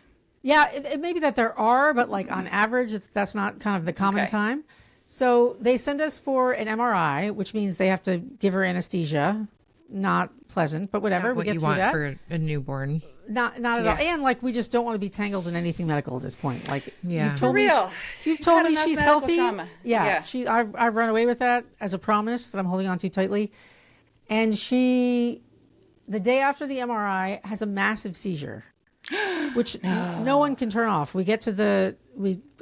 Speaker 3: Yeah, it may be that there are, but like on average, that's not kind of the common
Speaker 1: Okay.
Speaker 3: time. So they send us for an MRI, which means they have to give her anesthesia. Not pleasant, but whatever.
Speaker 2: Not
Speaker 3: We
Speaker 2: what
Speaker 3: get
Speaker 2: you
Speaker 3: through
Speaker 2: want
Speaker 3: that.
Speaker 2: for a newborn.
Speaker 3: Not at all. And like, we just don't want to be tangled in anything medical at this point. Like,
Speaker 2: Yeah.
Speaker 3: you've told
Speaker 1: For real.
Speaker 3: me, you've told
Speaker 1: Had
Speaker 3: me
Speaker 1: enough
Speaker 3: she's
Speaker 1: medical
Speaker 3: healthy.
Speaker 1: trauma.
Speaker 3: Yeah,
Speaker 1: Yeah.
Speaker 3: I've run away with that as a promise that I'm holding on to tightly. And she, the day after the MRI, has a massive seizure, which no one can turn off. We get to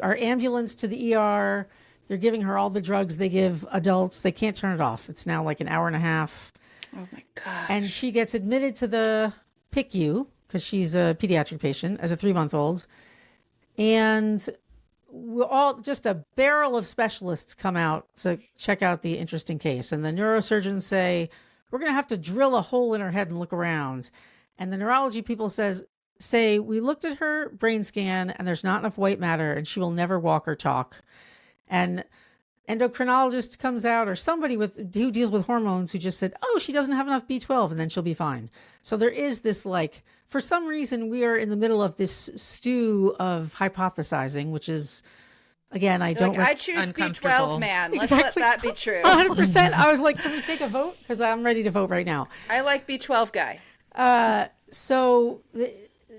Speaker 3: our ambulance to the ER. They're giving her all the drugs they give adults. They can't turn it off. It's now like an hour and a half.
Speaker 1: Oh my gosh.
Speaker 3: And she gets admitted to the PICU because she's a pediatric patient as a 3-month-old. And just a barrel of specialists come out to check out the interesting case. And the neurosurgeons say, we're going to have to drill a hole in her head and look around. And the neurology people say, we looked at her brain scan and there's not enough white matter and she will never walk or talk. And endocrinologist comes out, or somebody who deals with hormones, who just said, oh, she doesn't have enough B12 and then she'll be fine. So there is this, like, for some reason we are in the middle of this stew of hypothesizing, which is, again, I don't.
Speaker 1: I choose
Speaker 2: uncomfortable.
Speaker 1: B12, man. Let's
Speaker 3: Exactly.
Speaker 1: let that be true.
Speaker 3: 100%. I was like, can we take a vote? Because I'm ready to vote right now.
Speaker 1: I like B12 guy.
Speaker 3: So the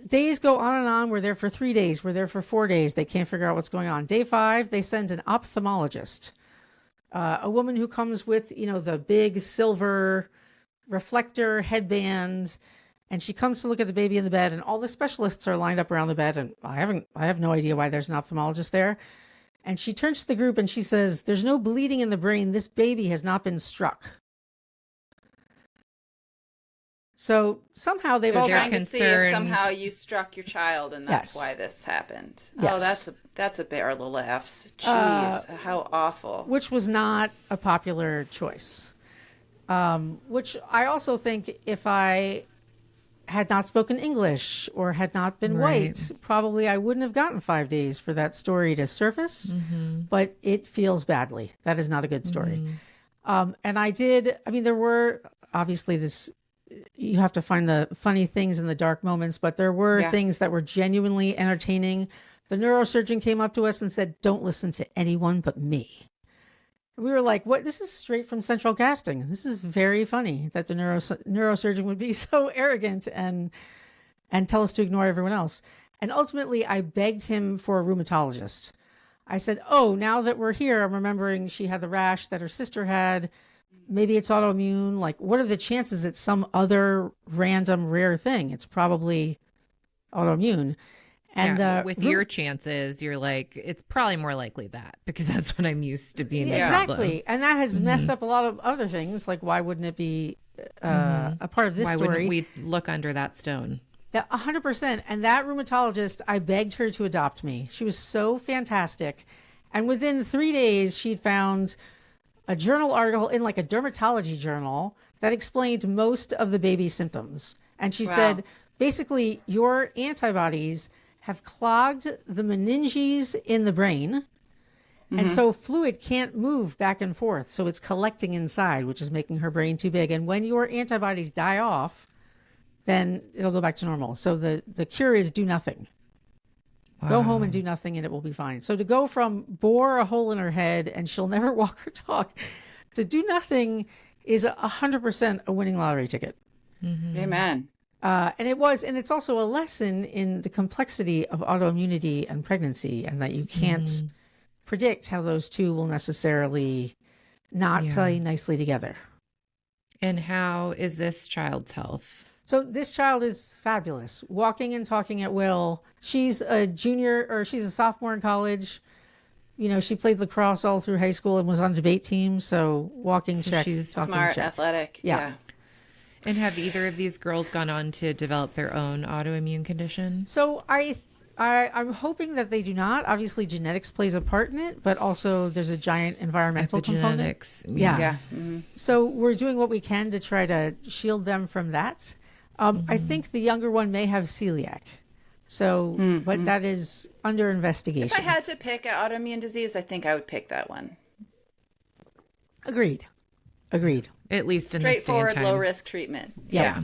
Speaker 3: days go on and on. We're there for 3 days. We're there for 4 days. They can't figure out what's going on. Day 5, they send an ophthalmologist, a woman who comes with, the big silver reflector headband, and she comes to look at the baby in the bed, and all the specialists are lined up around the bed. And I have no idea why there's an ophthalmologist there. And she turns to the group and she says, there's no bleeding in the brain. This baby has not been struck. So somehow they've all
Speaker 2: they're
Speaker 1: Trying to see if
Speaker 2: concerned.
Speaker 1: somehow you struck your child and that's
Speaker 3: Yes.
Speaker 1: why this happened.
Speaker 3: Yes.
Speaker 1: Oh, that's a barrel of laughs. Jeez, how awful.
Speaker 3: which was not a popular choice. Which I also think, if I had not spoken English or had not been
Speaker 2: Right.
Speaker 3: white, probably I wouldn't have gotten 5 days for that story to surface. But it feels badly. That is not a good story. And there were obviously you have to find the funny things in the dark moments, but there were things that were genuinely entertaining. The neurosurgeon came up to us and said, don't listen to anyone but me. We were like, what? This is straight from central casting. This is very funny that the neurosurgeon would be so arrogant and tell us to ignore everyone else. And ultimately, I begged him for a rheumatologist. I said, oh, now that we're here, I'm remembering she had the rash that her sister had. Maybe it's autoimmune. Like, what are the chances it's some other random rare thing? It's probably autoimmune. And
Speaker 2: with your chances, you're like, it's probably more likely that, because that's what I'm used to being. The problem.
Speaker 3: Exactly. And that has messed up a lot of other things. Like, why wouldn't it be a part of this
Speaker 2: Why
Speaker 3: story?
Speaker 2: wouldn't we look under that stone?
Speaker 3: Yeah, 100%. And that rheumatologist, I begged her to adopt me. She was so fantastic. And within 3 days, she'd found a journal article in like a dermatology journal that explained most of the baby's symptoms. And she said, basically, your antibodies have clogged the meninges in the brain. And so fluid can't move back and forth. So it's collecting inside, which is making her brain too big. And when your antibodies die off, then it'll go back to normal. So the cure is do nothing. Go home and do nothing and it will be fine. So to go from bore a hole in her head and she'll never walk or talk to do nothing is 100% a winning lottery ticket.
Speaker 1: Amen.
Speaker 3: And it's also a lesson in the complexity of autoimmunity and pregnancy, and that you can't predict how those two will necessarily not play nicely together.
Speaker 2: And how is this child's health?
Speaker 3: So this child is fabulous, walking and talking at will. She's a sophomore in college. She played lacrosse all through high school and was on debate team. So walking check,
Speaker 2: she's
Speaker 3: talking
Speaker 1: Smart,
Speaker 3: check.
Speaker 1: athletic.
Speaker 3: Yeah.
Speaker 2: And have either of these girls gone on to develop their own autoimmune condition?
Speaker 3: So I I'm hoping that they do not. Obviously, genetics plays a part in it, but also there's a giant environmental component.
Speaker 2: Epigenetics.
Speaker 3: Yeah.
Speaker 1: Mm-hmm.
Speaker 3: So we're doing what we can to try to shield them from that. I think the younger one may have celiac. So, but that is under investigation.
Speaker 1: If I had to pick an autoimmune disease, I think I would pick that one.
Speaker 3: Agreed.
Speaker 2: At least in this day and
Speaker 1: Straightforward,
Speaker 2: time.
Speaker 1: low risk treatment.
Speaker 3: Yeah.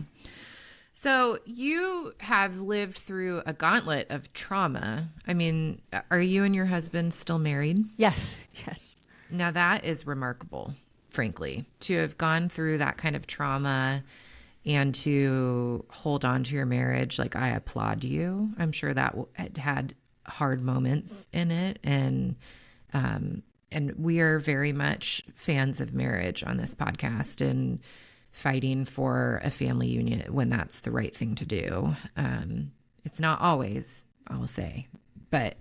Speaker 2: So you have lived through a gauntlet of trauma. I mean, are you and your husband still married?
Speaker 3: Yes.
Speaker 2: Now that is remarkable, frankly, to have gone through that kind of trauma and to hold on to your marriage. Like, I applaud you. I'm sure that had hard moments in it. And we are very much fans of marriage on this podcast and fighting for a family union when that's the right thing to do. It's not always, I will say, but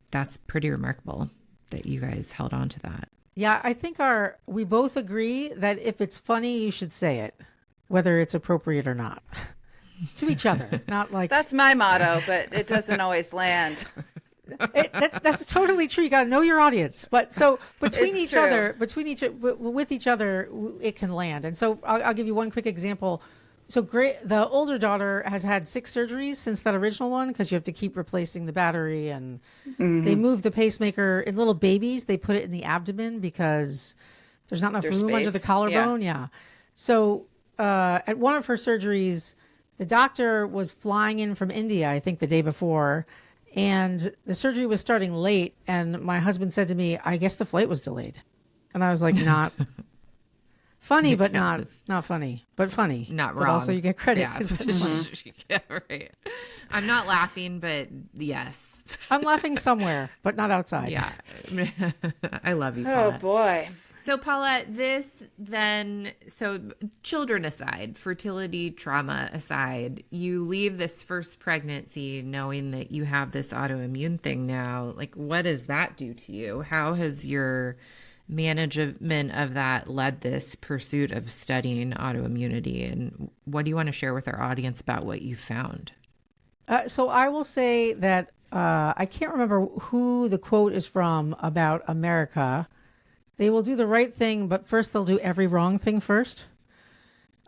Speaker 2: that's pretty remarkable that you guys held on to that.
Speaker 3: Yeah, I think we both agree that if it's funny, you should say it, whether it's appropriate or not, to each other. Not like
Speaker 1: That's my motto, but it doesn't always land.
Speaker 3: that's totally true. You got to know your audience. But so with each other, it can land. And so I'll give you one quick example. So the older daughter has had 6 surgeries since that original one, because you have to keep replacing the battery, and they move the pacemaker in little babies. They put it in the abdomen because there's not enough room under the collarbone. Yeah. So at one of her surgeries, the doctor was flying in from India, I think the day before, and the surgery was starting late. And my husband said to me, "I guess the flight was delayed." And I was like, not funny, but not funny, but funny.
Speaker 2: Not
Speaker 3: but
Speaker 2: wrong.
Speaker 3: Also, you get credit.
Speaker 2: Yeah.
Speaker 3: 'Cause it's funny.
Speaker 2: Yeah, right. I'm not laughing, but yes.
Speaker 3: I'm laughing somewhere, but not outside.
Speaker 2: Yeah. I love you,
Speaker 1: Oh,
Speaker 2: Paulette.
Speaker 1: boy.
Speaker 2: So, Paulette, so children aside, fertility trauma aside, you leave this first pregnancy knowing that you have this autoimmune thing now. Like, what does that do to you? How has your management of that led this pursuit of studying autoimmunity? And what do you want to share with our audience about what you found?
Speaker 3: So I will say that I can't remember who the quote is from about America. They will do the right thing, but first they'll do every wrong thing first.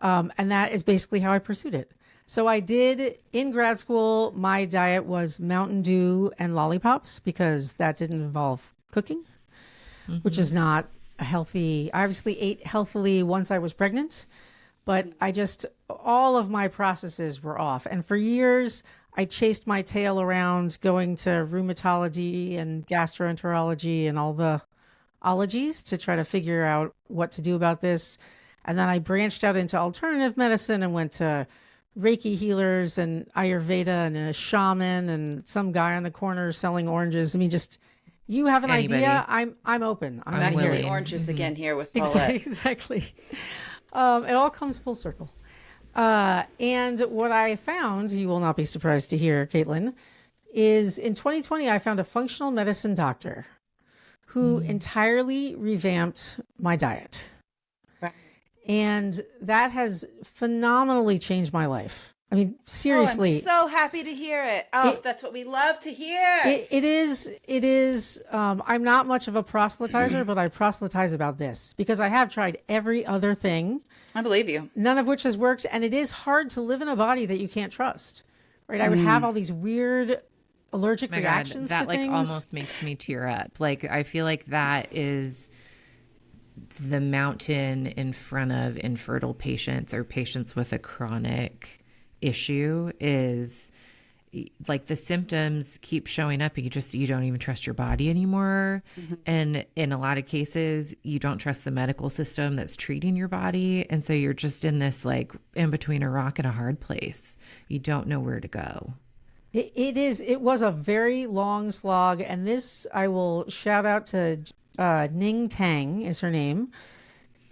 Speaker 3: And that is basically how I pursued it. So I did, in grad school, my diet was Mountain Dew and lollipops, because that didn't involve cooking, which is not a healthy. I obviously ate healthily once I was pregnant, but all of my processes were off. And for years, I chased my tail around going to rheumatology and gastroenterology and all the ologies to try to figure out what to do about this. And then I branched out into alternative medicine and went to Reiki healers and Ayurveda and a shaman and some guy on the corner selling oranges. I mean, just, you have an idea, I'm open. I'm
Speaker 2: I'm
Speaker 3: not
Speaker 2: willing.
Speaker 3: here.
Speaker 1: Oranges again here with Paulette.
Speaker 3: Exactly. It all comes full circle. And what I found, you will not be surprised to hear, Caitlin, is in 2020, I found a functional medicine doctor who entirely revamped my diet.
Speaker 1: Right.
Speaker 3: And that has phenomenally changed my life. I mean, seriously.
Speaker 1: Oh, I'm so happy to hear it. Oh, that's what we love to hear.
Speaker 3: It is. I'm not much of a proselytizer, but I proselytize about this because I have tried every other thing.
Speaker 1: I believe you.
Speaker 3: None of which has worked. And it is hard to live in a body that you can't trust, right? I would have all these weird allergic reactions
Speaker 2: that
Speaker 3: to
Speaker 2: like
Speaker 3: things.
Speaker 2: almost makes me tear up. Like, I feel like that is the mountain in front of infertile patients or patients with a chronic issue, is like the symptoms keep showing up and you don't even trust your body anymore. And in a lot of cases, you don't trust the medical system that's treating your body. And so you're just in this like in between a rock and a hard place. You don't know where to go.
Speaker 3: It was a very long slog. And this, I will shout out to Ning Tang is her name.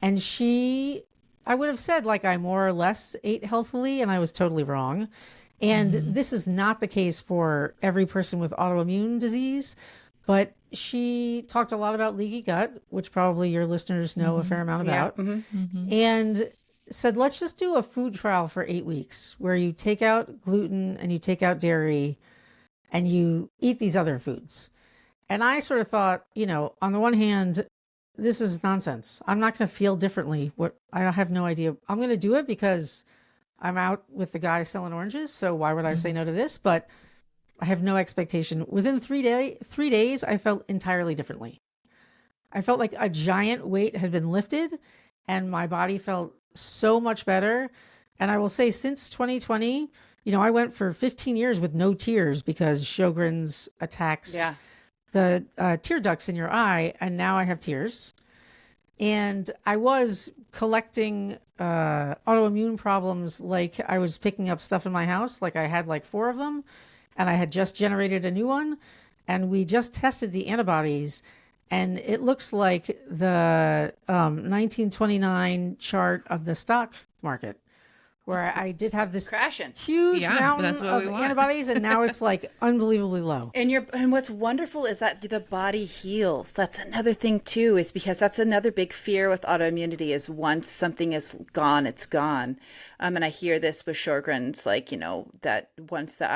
Speaker 3: And I would have said like I more or less ate healthily, and I was totally wrong. And this is not the case for every person with autoimmune disease, but she talked a lot about leaky gut, which probably your listeners know a fair amount about, and said, let's just do a food trial for 8 weeks where you take out gluten and you take out dairy and you eat these other foods. And I sort of thought, on the one hand, this is nonsense. I'm not going to feel differently. I have no idea. I'm going to do it because I'm out with the guy selling oranges. So why would I say no to this? But I have no expectation. Within 3 days, I felt entirely differently. I felt like a giant weight had been lifted and my body felt so much better. And I will say since 2020, I went for 15 years with no tears because Sjogren's attacks the tear ducts in your eye. And now I have tears. And I was collecting autoimmune problems. Like I was picking up stuff in my house. Like I had like 4 of them and I had just generated a new one. And we just tested the antibodies. And it looks like the 1929 chart of the stock market, where I did have this
Speaker 1: crashing
Speaker 3: huge mountain of antibodies, and now it's like unbelievably low.
Speaker 1: And what's wonderful is that the body heals. That's another thing too, is because that's another big fear with autoimmunity is once something is gone, it's gone. And I hear this with Sjogren's, like, that once the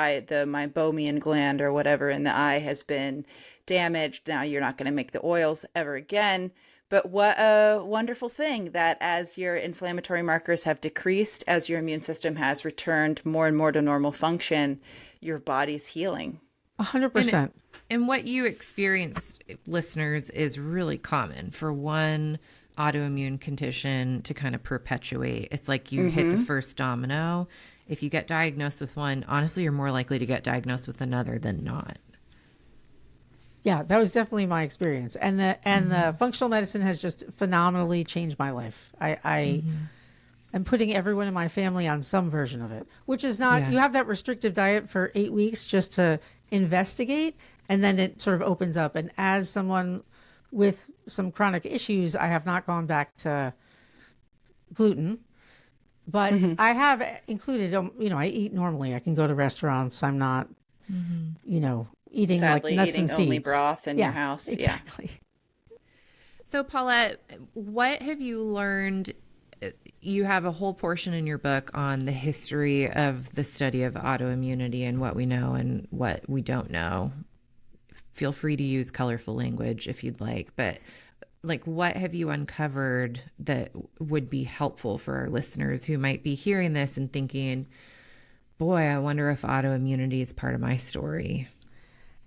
Speaker 1: meibomian gland or whatever in the eye has been damaged, now you're not going to make the oils ever again. But what a wonderful thing that as your inflammatory markers have decreased, as your immune system has returned more and more to normal function, your body's healing.
Speaker 3: 100%.
Speaker 2: And what you experienced, listeners, is really common for one autoimmune condition to kind of perpetuate. It's like you hit the first domino. If you get diagnosed with one, honestly, you're more likely to get diagnosed with another than not.
Speaker 3: Yeah, that was definitely my experience. And the functional medicine has just phenomenally changed my life. I am putting everyone in my family on some version of it, which is not, you have that restrictive diet for 8 weeks just to investigate, and then it sort of opens up. And as someone with some chronic issues, I have not gone back to gluten, but I have included, I eat normally. I can go to restaurants. I'm not, eating
Speaker 1: Sadly,
Speaker 3: like nuts
Speaker 1: eating
Speaker 3: and seeds.
Speaker 1: Only broth in your house.
Speaker 3: Exactly.
Speaker 2: So Paulette, what have you learned? You have a whole portion in your book on the history of the study of autoimmunity and what we know and what we don't know. Feel free to use colorful language if you'd like, but like, what have you uncovered that would be helpful for our listeners who might be hearing this and thinking, boy, I wonder if autoimmunity is part of my story?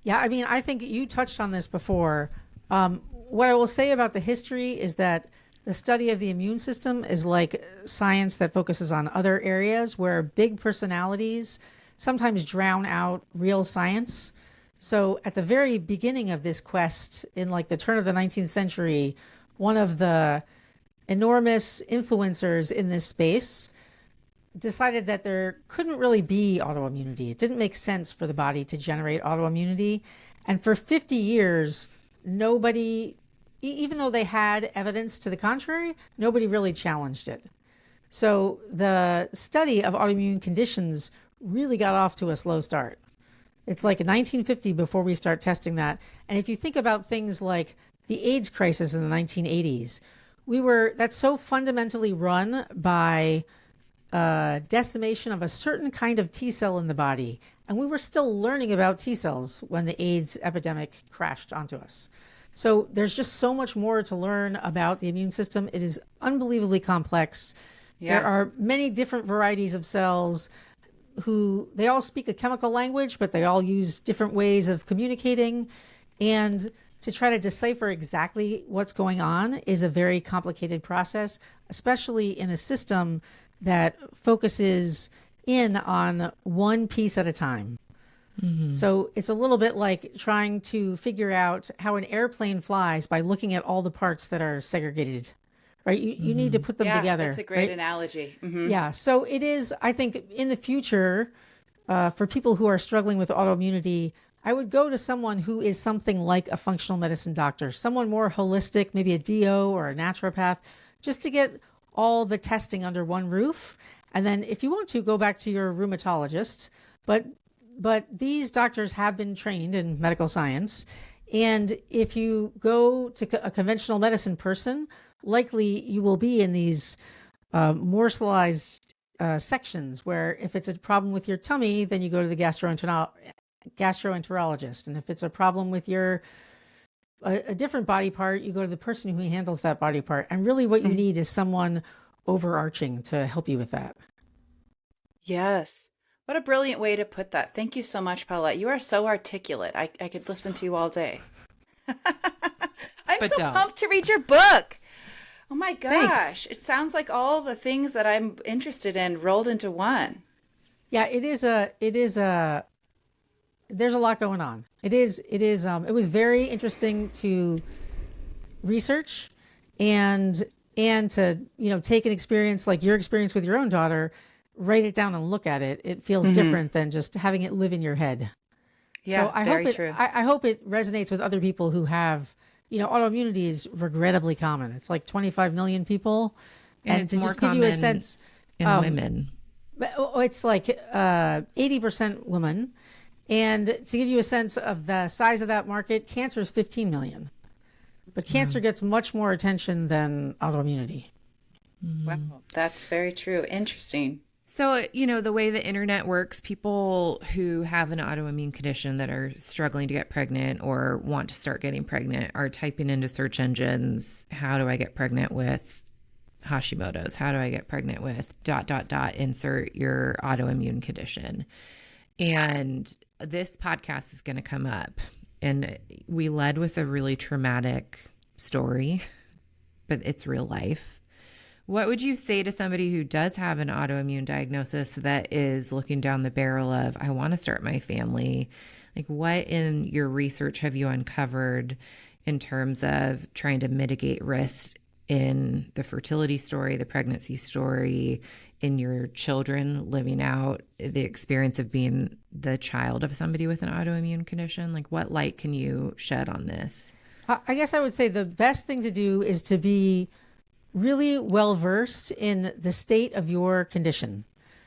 Speaker 3: Yeah, I mean, I think you touched on this before. What I will say about the history is that the study of the immune system is like science that focuses on other areas where big personalities sometimes drown out real science. So at the very beginning of this quest, in like the turn of the 19th century, one of the enormous influencers in this space decided that there couldn't really be autoimmunity. It didn't make sense for the body to generate autoimmunity. And for 50 years, nobody, even though they had evidence to the contrary, nobody really challenged it. So the study of autoimmune conditions really got off to a slow start. It's like 1950 before we start testing that. And if you think about things like the AIDS crisis in the 1980s, that's so fundamentally run by decimation of a certain kind of T cell in the body. And we were still learning about T cells when the AIDS epidemic crashed onto us. So there's just so much more to learn about the immune system. It is unbelievably complex. Yeah. There are many different varieties of cells they all speak a chemical language, but they all use different ways of communicating. And to try to decipher exactly what's going on is a very complicated process, especially in a system that focuses in on one piece at a time. So it's a little bit like trying to figure out how an airplane flies by looking at all the parts that are segregated, right? You need to put them together.
Speaker 1: That's a great analogy.
Speaker 3: Yeah. So it is, I think, in the future, for people who are struggling with autoimmunity, I would go to someone who is something like a functional medicine doctor, someone more holistic, maybe a DO or a naturopath, just to get all the testing under one roof. And then if you want to, go back to your rheumatologist. But these doctors have been trained in medical science. And if you go to a conventional medicine person, likely you will be in these morsalized sections where if it's a problem with your tummy, then you go to the gastroenterologist. And if it's a problem with a different body part, you go to the person who handles that body part. And really what you need is someone overarching to help you with that.
Speaker 1: Yes. What a brilliant way to put that. Thank you so much, Paulette. You are so articulate. I could listen to you all day. I'm
Speaker 2: But
Speaker 1: so
Speaker 2: don't.
Speaker 1: pumped to read your book. Oh my gosh.
Speaker 3: Thanks.
Speaker 1: It sounds like all the things that I'm interested in rolled into one.
Speaker 3: Yeah, there's a lot going on. It was very interesting to research and to, take an experience like your experience with your own daughter, write it down and look at it. It feels different than just having it live in your head.
Speaker 1: Yeah,
Speaker 3: So I
Speaker 1: very
Speaker 3: hope
Speaker 1: true.
Speaker 3: I hope it resonates with other people who have, autoimmunity is regrettably common. It's like 25 million people.
Speaker 2: And
Speaker 3: And
Speaker 2: it's
Speaker 3: to
Speaker 2: more
Speaker 3: just give you a
Speaker 2: common
Speaker 3: sense,
Speaker 2: in women.
Speaker 3: it's like 80% women. And to give you a sense of the size of that market, cancer is 15 million. But cancer gets much more attention than autoimmunity.
Speaker 1: Wow, that's very true. Interesting.
Speaker 2: So, the way the internet works, people who have an autoimmune condition that are struggling to get pregnant or want to start getting pregnant are typing into search engines, how do I get pregnant with Hashimoto's? How do I get pregnant with ... insert your autoimmune condition. And this podcast is going to come up. And we led with a really traumatic story, but it's real life. What would you say to somebody who does have an autoimmune diagnosis that is looking down the barrel of, I want to start my family? Like, what in your research have you uncovered in terms of trying to mitigate risk in the fertility story, the pregnancy story, in your children living out the experience of being the child of somebody with an autoimmune condition? Like, what light can you shed on this?
Speaker 3: I guess I would say the best thing to do is to be really well versed in the state of your condition.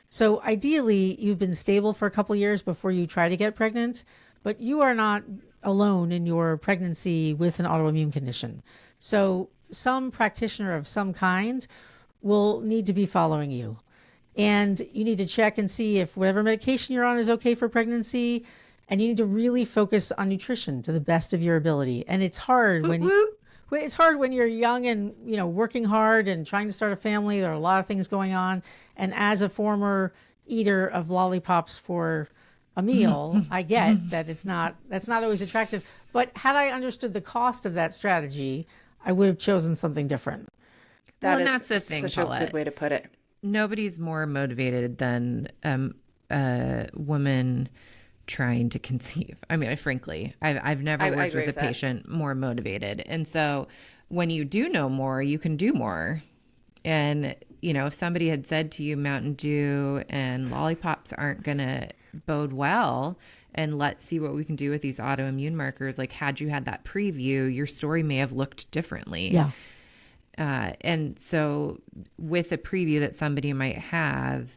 Speaker 3: So ideally, you've been stable for a couple years before you try to get pregnant, but you are not alone in your pregnancy with an autoimmune condition. So some practitioner of some kind will need to be following you. And you need to check and see if whatever medication you're on is okay for pregnancy. And you need to really focus on nutrition to the best of your ability. And it's hard when you're young and, working hard and trying to start a family. There are a lot of things going on. And as a former eater of lollipops for a meal, I get that that's not always attractive. But had I understood the cost of that strategy, I would have chosen something different.
Speaker 2: And that's the thing,
Speaker 1: such
Speaker 2: Paulette.
Speaker 1: a good way to put it.
Speaker 2: Nobody's more motivated than a woman trying to conceive. I mean, frankly, I've never
Speaker 1: I
Speaker 2: worked
Speaker 1: agree
Speaker 2: with a
Speaker 1: with that.
Speaker 2: patient more motivated. And so when you do know more, you can do more. And, if somebody had said to you, Mountain Dew and lollipops aren't going to bode well, and let's see what we can do with these autoimmune markers, like had you had that preview, your story may have looked differently.
Speaker 3: Yeah.
Speaker 2: And so with a preview that somebody might have,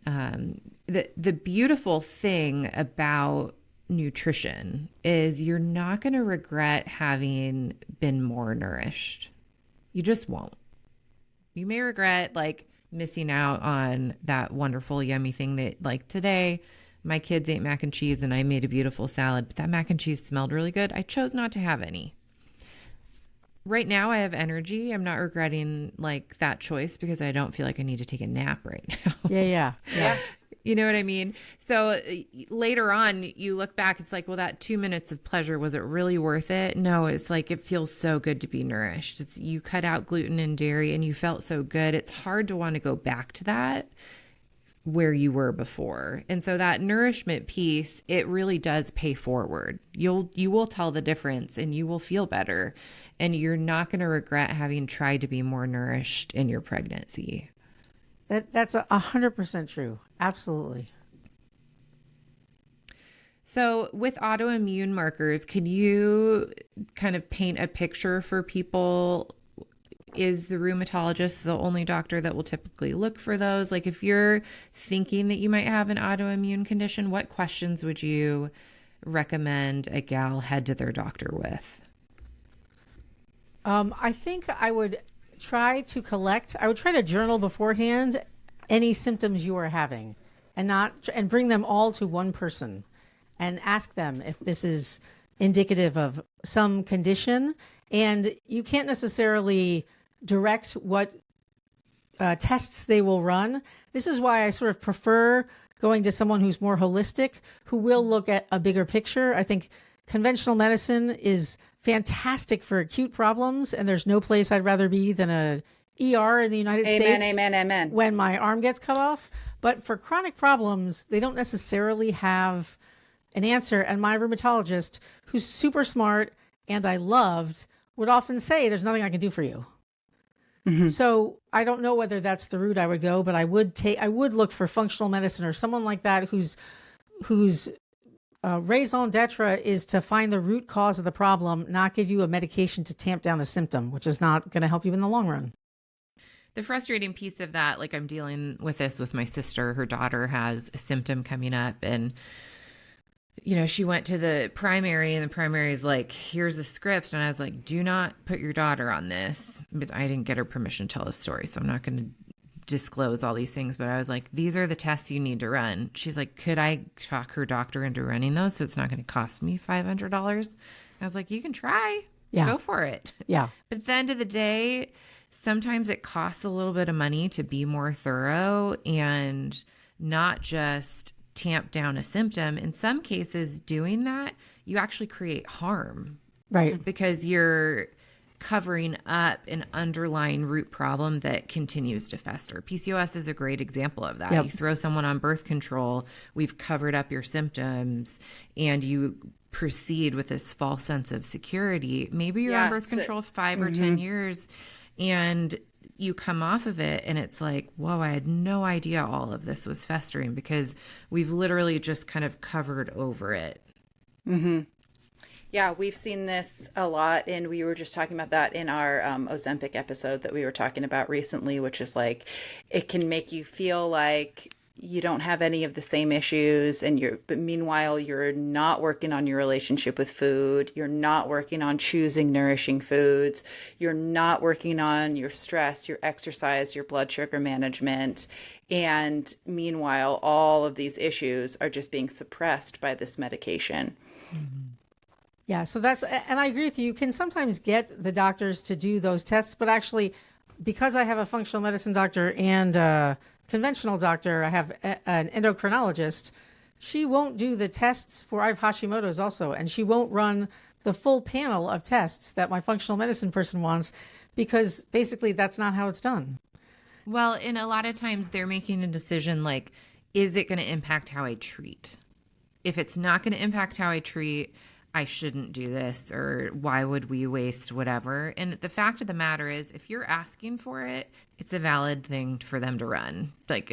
Speaker 2: the beautiful thing about nutrition is you're not going to regret having been more nourished. You just won't. You may regret missing out on that wonderful, yummy thing that today my kids ate mac and cheese and I made a beautiful salad, but that mac and cheese smelled really good. I chose not to have any. Right now I have energy. I'm not regretting that choice because I don't feel like I need to take a nap right now.
Speaker 3: Yeah.
Speaker 2: You know what I mean? So later on, you look back, it's like, well, that 2 minutes of pleasure, was it really worth it? No, it's like, it feels so good to be nourished. You cut out gluten and dairy and you felt so good. It's hard to want to go back to that where you were before. And so that nourishment piece, it really does pay forward. You will tell the difference and you will feel better. And you're not going to regret having tried to be more nourished in your pregnancy.
Speaker 3: That's 100% true. Absolutely.
Speaker 2: So with autoimmune markers, could you kind of paint a picture for people? Is the rheumatologist the only doctor that will typically look for those? If you're thinking that you might have an autoimmune condition, what questions would you recommend a gal head to their doctor with?
Speaker 3: I think I would try to journal beforehand any symptoms you are having and bring them all to one person and ask them if this is indicative of some condition. And you can't necessarily direct what tests they will run. This is why I sort of prefer going to someone who's more holistic, who will look at a bigger picture. I think conventional medicine is fantastic for acute problems, and there's no place I'd rather be than a ER in the United States.
Speaker 1: Amen.
Speaker 3: When my arm gets cut off. But for chronic problems, they don't necessarily have an answer. And my rheumatologist, who's super smart and I loved, would often say, there's nothing I can do for you. Mm-hmm. So I don't know whether that's the route I would go, but I would look for functional medicine or someone like that whose raison d'etre is to find the root cause of the problem, not give you a medication to tamp down the symptom, which is not going to help you in the long run.
Speaker 2: The frustrating piece of that, like I'm dealing with this with my sister, her daughter has a symptom coming up, and she went to the primary, and the primary is like, here's a script. And I was like, do not put your daughter on this. But I didn't get her permission to tell the story, so I'm not going to disclose all these things. But I was like, these are the tests you need to run. She's like, could I talk her doctor into running those so it's not going to cost me $500? I was like, you can try. Yeah. Go for it.
Speaker 3: Yeah.
Speaker 2: But at the end of the day, sometimes it costs a little bit of money to be more thorough and not just tamp down a symptom. In some cases, doing that, you actually create harm.
Speaker 3: Right.
Speaker 2: Because you're covering up an underlying root problem that continues to fester. PCOS is a great example of that. Yep. You throw someone on birth control, we've covered up your symptoms, and you proceed with this false sense of security. Maybe you're on birth control 5 or 10 years, and you come off of it and it's like, whoa, I had no idea all of this was festering because we've literally just kind of covered over it.
Speaker 1: Mm-hmm. Yeah, we've seen this a lot, and we were just talking about that in our Ozempic episode that we were talking about recently, which is like, it can make you feel like you don't have any of the same issues, but meanwhile, you're not working on your relationship with food. You're not working on choosing nourishing foods. You're not working on your stress, your exercise, your blood sugar management. And meanwhile, all of these issues are just being suppressed by this medication.
Speaker 3: Mm-hmm. Yeah, so and I agree with you. You can sometimes get the doctors to do those tests, but actually, because I have a functional medicine doctor and a conventional doctor, I have an endocrinologist, she won't do the tests I have Hashimoto's also, and she won't run the full panel of tests that my functional medicine person wants, because basically that's not how it's done.
Speaker 2: Well, and a lot of times they're making a decision like, is it going to impact how I treat? If it's not going to impact how I treat, I shouldn't do this, or why would we waste whatever? And the fact of the matter is, if you're asking for it, it's a valid thing for them to run. Like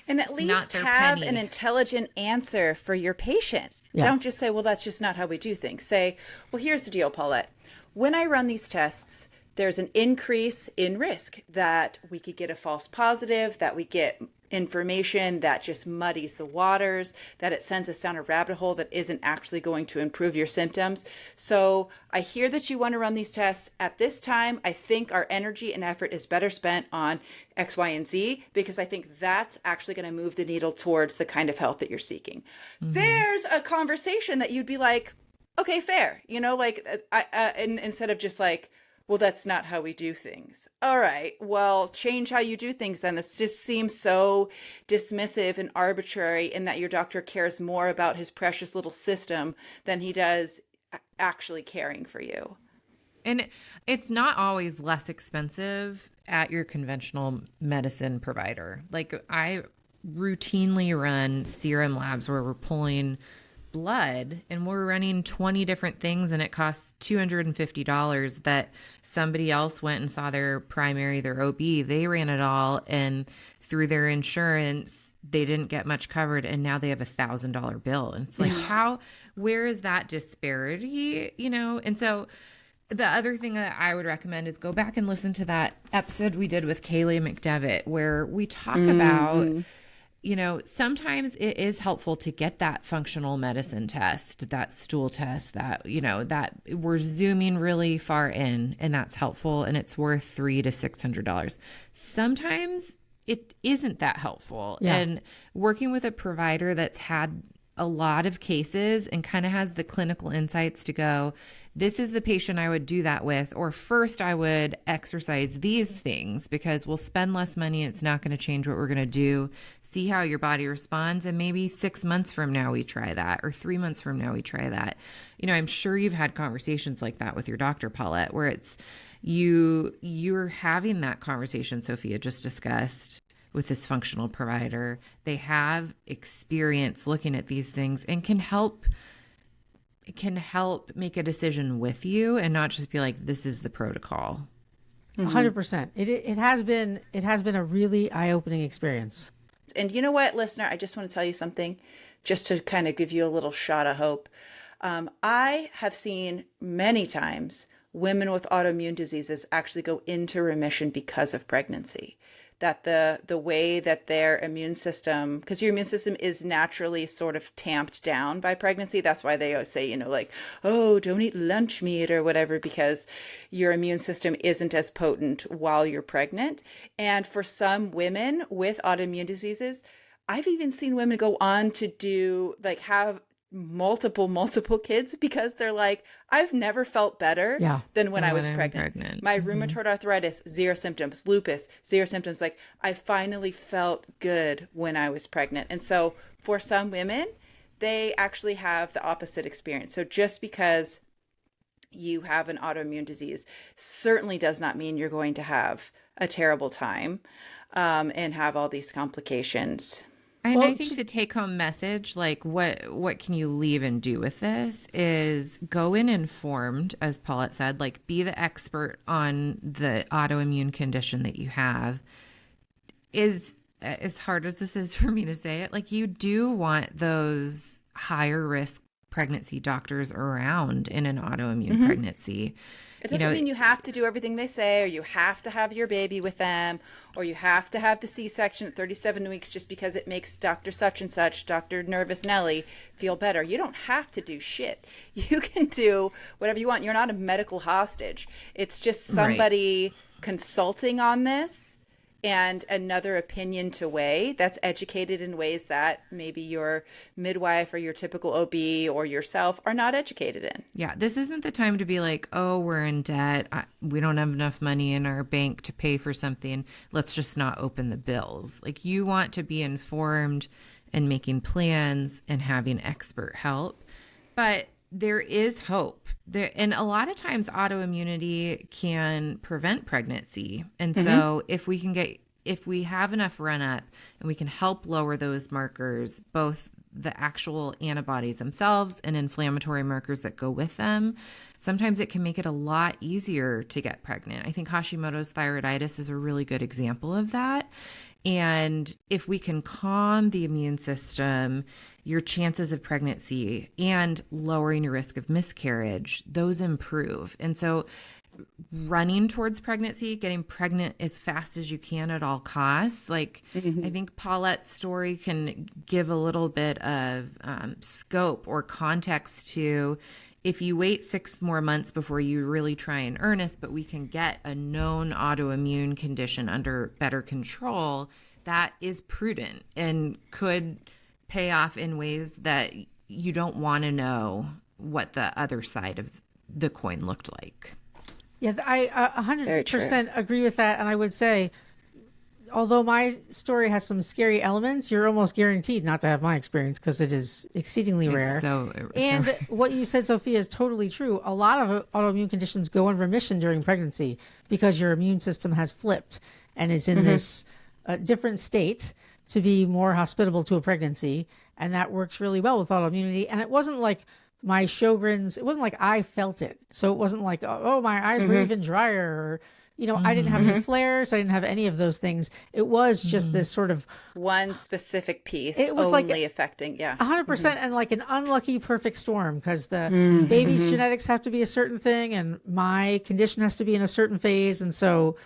Speaker 1: and at least have an intelligent answer for your patient. Yeah. Don't just say, well, that's just not how we do things. Say, well, here's the deal, Paulette. When I run these tests, there's an increase in risk that we could get a false positive, that we get information that just muddies the waters, that it sends us down a rabbit hole that isn't actually going to improve your symptoms. So I hear that you want to run these tests at this time. I think our energy and effort is better spent on X, Y, and Z, because I think that's actually going to move the needle towards the kind of health that you're seeking. Mm-hmm. There's a conversation that you'd be like, okay, fair. And instead of just like, well, that's not how we do things. All right, well, change how you do things then. This just seems so dismissive and arbitrary, in that your doctor cares more about his precious little system than he does actually caring for you.
Speaker 2: And it's not always less expensive at your conventional medicine provider. Like, I routinely run serum labs where we're pulling blood and we're running 20 different things, and it costs $250 that somebody else went and saw their primary, their OB. They ran it all, and through their insurance, they didn't get much covered, and now they have $1,000 bill. And it's like, where is that disparity? And so the other thing that I would recommend is go back and listen to that episode we did with Kaylee McDevitt, where we talk about, sometimes it is helpful to get that functional medicine test, that stool test, that we're zooming really far in, and that's helpful, and it's worth $300 to $600. Sometimes it isn't that helpful. Yeah. And working with a provider that's had a lot of cases and kind of has the clinical insights to go, this is the patient I would do that with, or first I would exercise these things because we'll spend less money and it's not going to change what we're going to do. See how your body responds. And maybe 6 months from now we try that, or 3 months from now we try that. You know, I'm sure you've had conversations like that with your doctor, Paulette, where it's you're having that conversation Sophia just discussed with this functional provider. They have experience looking at these things and can help make a decision with you and not just be like, this is the protocol.
Speaker 3: 100%. It has been a really eye-opening experience.
Speaker 1: And you know what, listener, I just want to tell you something just to kind of give you a little shot of hope. I have seen many times women with autoimmune diseases actually go into remission because of pregnancy. That the way that their immune system, because your immune system is naturally sort of tamped down by pregnancy. That's why they always say, you know, like, oh, don't eat lunch meat or whatever, because your immune system isn't as potent while you're pregnant. And for some women with autoimmune diseases, I've even seen women go on to do, like, have multiple kids because they're like, I've never felt better than when I was pregnant. My rheumatoid arthritis, 0 symptoms. Lupus, 0 symptoms. Like, I finally felt good when I was pregnant. And so for some women, they actually have the opposite experience. So just because you have an autoimmune disease certainly does not mean you're going to have a terrible time and have all these complications.
Speaker 2: And I think the take-home message, like what can you leave and do with this, is go in informed, as Paulette said, like be the expert on the autoimmune condition that you have. Is as hard as this is for me to say it, like you do want those higher risk pregnancy doctors around in an autoimmune pregnancy.
Speaker 1: It doesn't mean you have to do everything they say, or you have to have your baby with them, or you have to have the C-section at 37 weeks just because it makes Dr. such and such, Dr. Nervous Nelly, feel better. You don't have to do shit. You can do whatever you want. You're not a medical hostage. It's just somebody consulting on this and another opinion to weigh that's educated in ways that maybe your midwife or your typical OB or yourself are not educated in.
Speaker 2: Yeah, this isn't the time to be like, oh, we're in debt. We don't have enough money in our bank to pay for something. Let's just not open the bills. Like, you want to be informed and making plans and having expert help. But there is hope. And a lot of times autoimmunity can prevent pregnancy. And so if we have enough run up and we can help lower those markers, both the actual antibodies themselves and inflammatory markers that go with them, sometimes it can make it a lot easier to get pregnant. I think Hashimoto's thyroiditis is a really good example of that. And if we can calm the immune system, your chances of pregnancy and lowering your risk of miscarriage, those improve. And so running towards pregnancy, getting pregnant as fast as you can at all costs. Like, I think Paulette's story can give a little bit of scope or context to, if you wait 6 more months before you really try in earnest, but we can get a known autoimmune condition under better control, that is prudent and could pay off in ways that you don't want to know what the other side of the coin looked like.
Speaker 3: Yeah, I 100% agree with that. And I would say, although my story has some scary elements, you're almost guaranteed not to have my experience because it is exceedingly rare. And what you said, Sophia, is totally true. A lot of autoimmune conditions go in remission during pregnancy because your immune system has flipped and is in this different state to be more hospitable to a pregnancy. And that works really well with autoimmunity. And it wasn't like my Sjogren's, it wasn't like I felt it. So it wasn't like, oh, my eyes were even drier, or, you know, I didn't have any flares. I didn't have any of those things. It was just this sort of
Speaker 1: one specific piece.
Speaker 3: It was
Speaker 1: only affecting,
Speaker 3: 100%, and like an unlucky perfect storm, because the baby's genetics have to be a certain thing, and my condition has to be in a certain phase. And so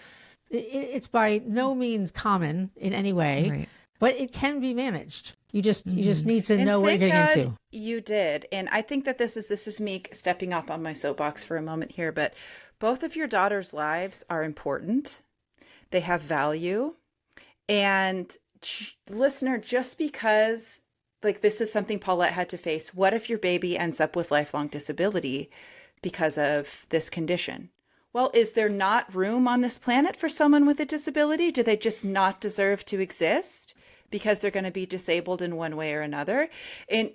Speaker 3: it's by no means common in any way, but it can be managed. You just need to know what you're getting into.
Speaker 1: You did. And I think that this is me stepping up on my soapbox for a moment here, but both of your daughters' lives are important. They have value. And listener, just because like this is something Paulette had to face. What if your baby ends up with lifelong disability because of this condition? Well, is there not room on this planet for someone with a disability? Do they just not deserve to exist because they're going to be disabled in one way or another? And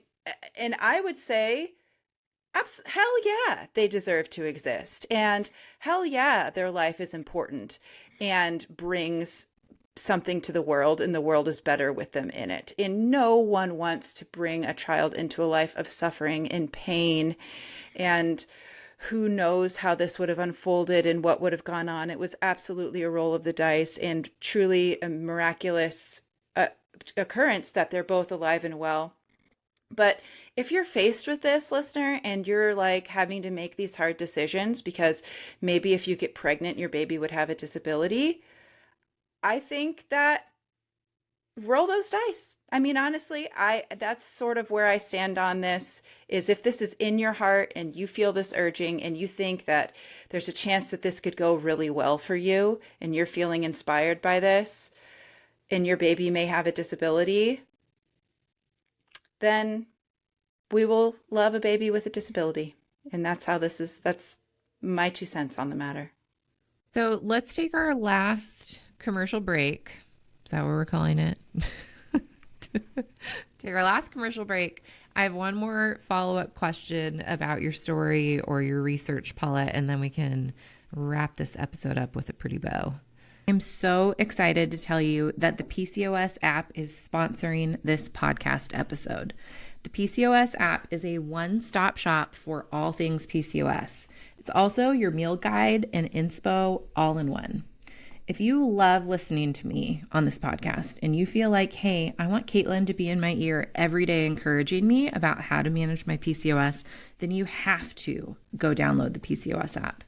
Speaker 1: I would say, hell yeah, they deserve to exist. And hell yeah, their life is important and brings something to the world, and the world is better with them in it. And no one wants to bring a child into a life of suffering and pain, and who knows how this would have unfolded and what would have gone on. It was absolutely a roll of the dice and truly a miraculous occurrence that they're both alive and well. But if you're faced with this, listener, and you're like having to make these hard decisions because maybe if you get pregnant, your baby would have a disability, I think that roll those dice. I mean, honestly, that's sort of where I stand on this, is if this is in your heart and you feel this urging and you think that there's a chance that this could go really well for you and you're feeling inspired by this and your baby may have a disability, then we will love a baby with a disability. And that's my 2 cents on the matter.
Speaker 2: So let's take our last commercial break. Is that what we're calling it? Take our last commercial break. I have one more follow-up question about your story or your research, Paulette, and then we can wrap this episode up with a pretty bow. I'm so excited to tell you that the PCOS app is sponsoring this podcast episode. The PCOS app is a one-stop shop for all things PCOS. It's also your meal guide and inspo all in one. If you love listening to me on this podcast and you feel like, hey, I want Caitlin to be in my ear every day encouraging me about how to manage my PCOS, then you have to go download the PCOS app.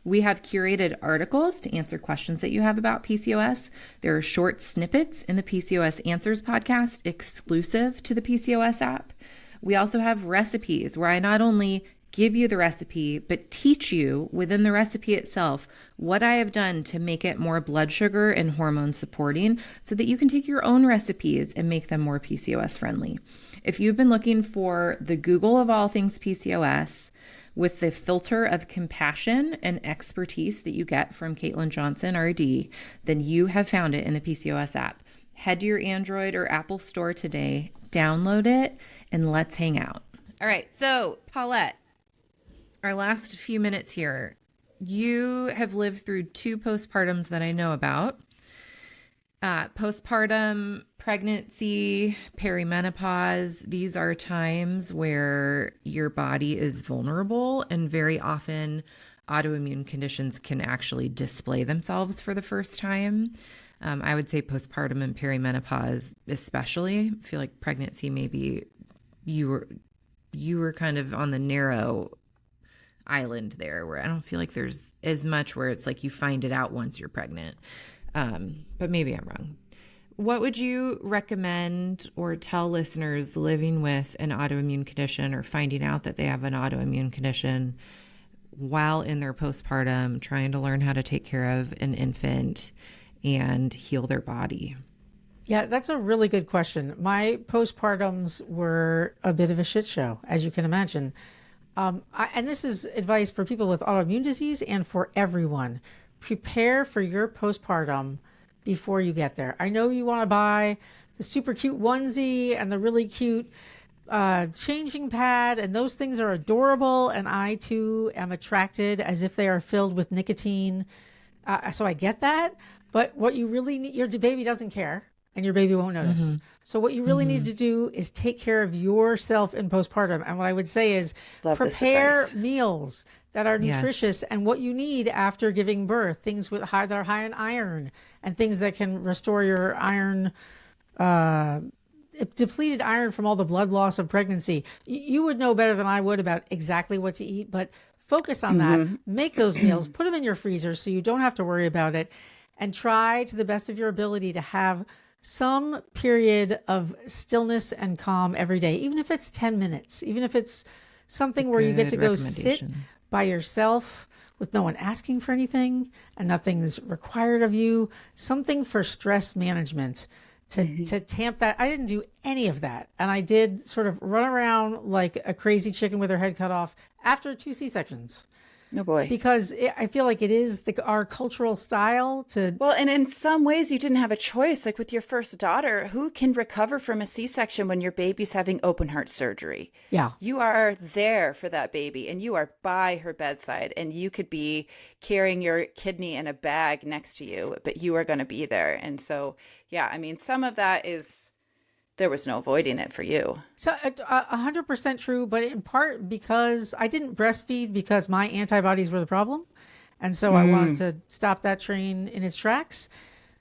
Speaker 2: We have curated articles to answer questions that you have about PCOS. There are short snippets in the PCOS Answers podcast exclusive to the PCOS app. We also have recipes where I not only give you the recipe, but teach you within the recipe itself what I have done to make it more blood sugar and hormone supporting so that you can take your own recipes and make them more PCOS friendly. If you've been looking for the Google of all things PCOS with the filter of compassion and expertise that you get from Caitlin Johnson, RD, then you have found it in the PCOS app. Head to your Android or Apple store today, download it, and let's hang out. All right, so Paulette, our last few minutes here, you have lived through 2 postpartums that I know about. Postpartum, pregnancy, perimenopause, these are times where your body is vulnerable, and very often autoimmune conditions can actually display themselves for the first time. I would say postpartum and perimenopause especially. I feel like pregnancy, maybe you were kind of on the narrow island there where I don't feel like there's as much where it's like you find it out once you're pregnant. But maybe I'm wrong. What would you recommend or tell listeners living with an autoimmune condition or finding out that they have an autoimmune condition while in their postpartum, trying to learn how to take care of an infant and heal their body?
Speaker 3: Yeah, that's a really good question. My postpartums were a bit of a shit show, as you can imagine. And this is advice for people with autoimmune disease and for everyone. Prepare for your postpartum before you get there. I know you want to buy the super cute onesie and the really cute changing pad, and those things are adorable. And I too am attracted as if they are filled with nicotine. So I get that. But what you really need, your baby doesn't care. And your baby won't notice. So what you really need to do is take care of yourself in postpartum. And what I would say is prepare meals that are nutritious and what you need after giving birth, things that are high in iron and things that can restore your iron, depleted iron from all the blood loss of pregnancy. You would know better than I would about exactly what to eat, but focus on that. Make those meals, put them in your freezer so you don't have to worry about it, and try to the best of your ability to have some period of stillness and calm every day, even if it's 10 minutes, even if it's something where you get to go sit by yourself with no one asking for anything and nothing's required of you, something for stress management. to tamp that. I didn't do any of that. And I did sort of run around like a crazy chicken with her head cut off after 2 C-sections.
Speaker 1: Oh boy.
Speaker 3: Because I feel like it is our cultural style to.
Speaker 1: Well, and in some ways you didn't have a choice. Like with your first daughter, who can recover from a C-section when your baby's having open heart surgery?
Speaker 3: Yeah.
Speaker 1: You are there for that baby and you are by her bedside, and you could be carrying your kidney in a bag next to you, but you are going to be there. And so, yeah, I mean, some of that is, there was no avoiding it for you.
Speaker 3: So 100% true, but in part because I didn't breastfeed because my antibodies were the problem. And so I wanted to stop that train in its tracks.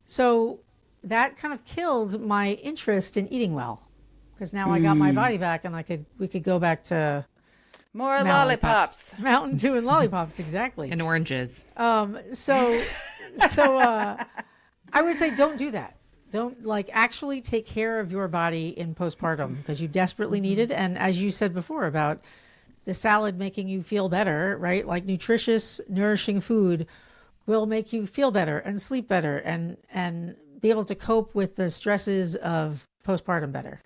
Speaker 3: So that kind of killed my interest in eating well, because now I got my body back and we could go back to
Speaker 1: more lollipops.
Speaker 3: Mountain Dew and lollipops, exactly.
Speaker 2: And oranges.
Speaker 3: So I would say don't do that. Don't actually take care of your body in postpartum because you desperately need it. And as you said before about the salad making you feel better, right? Like nutritious, nourishing food will make you feel better and sleep better and be able to cope with the stresses of postpartum better.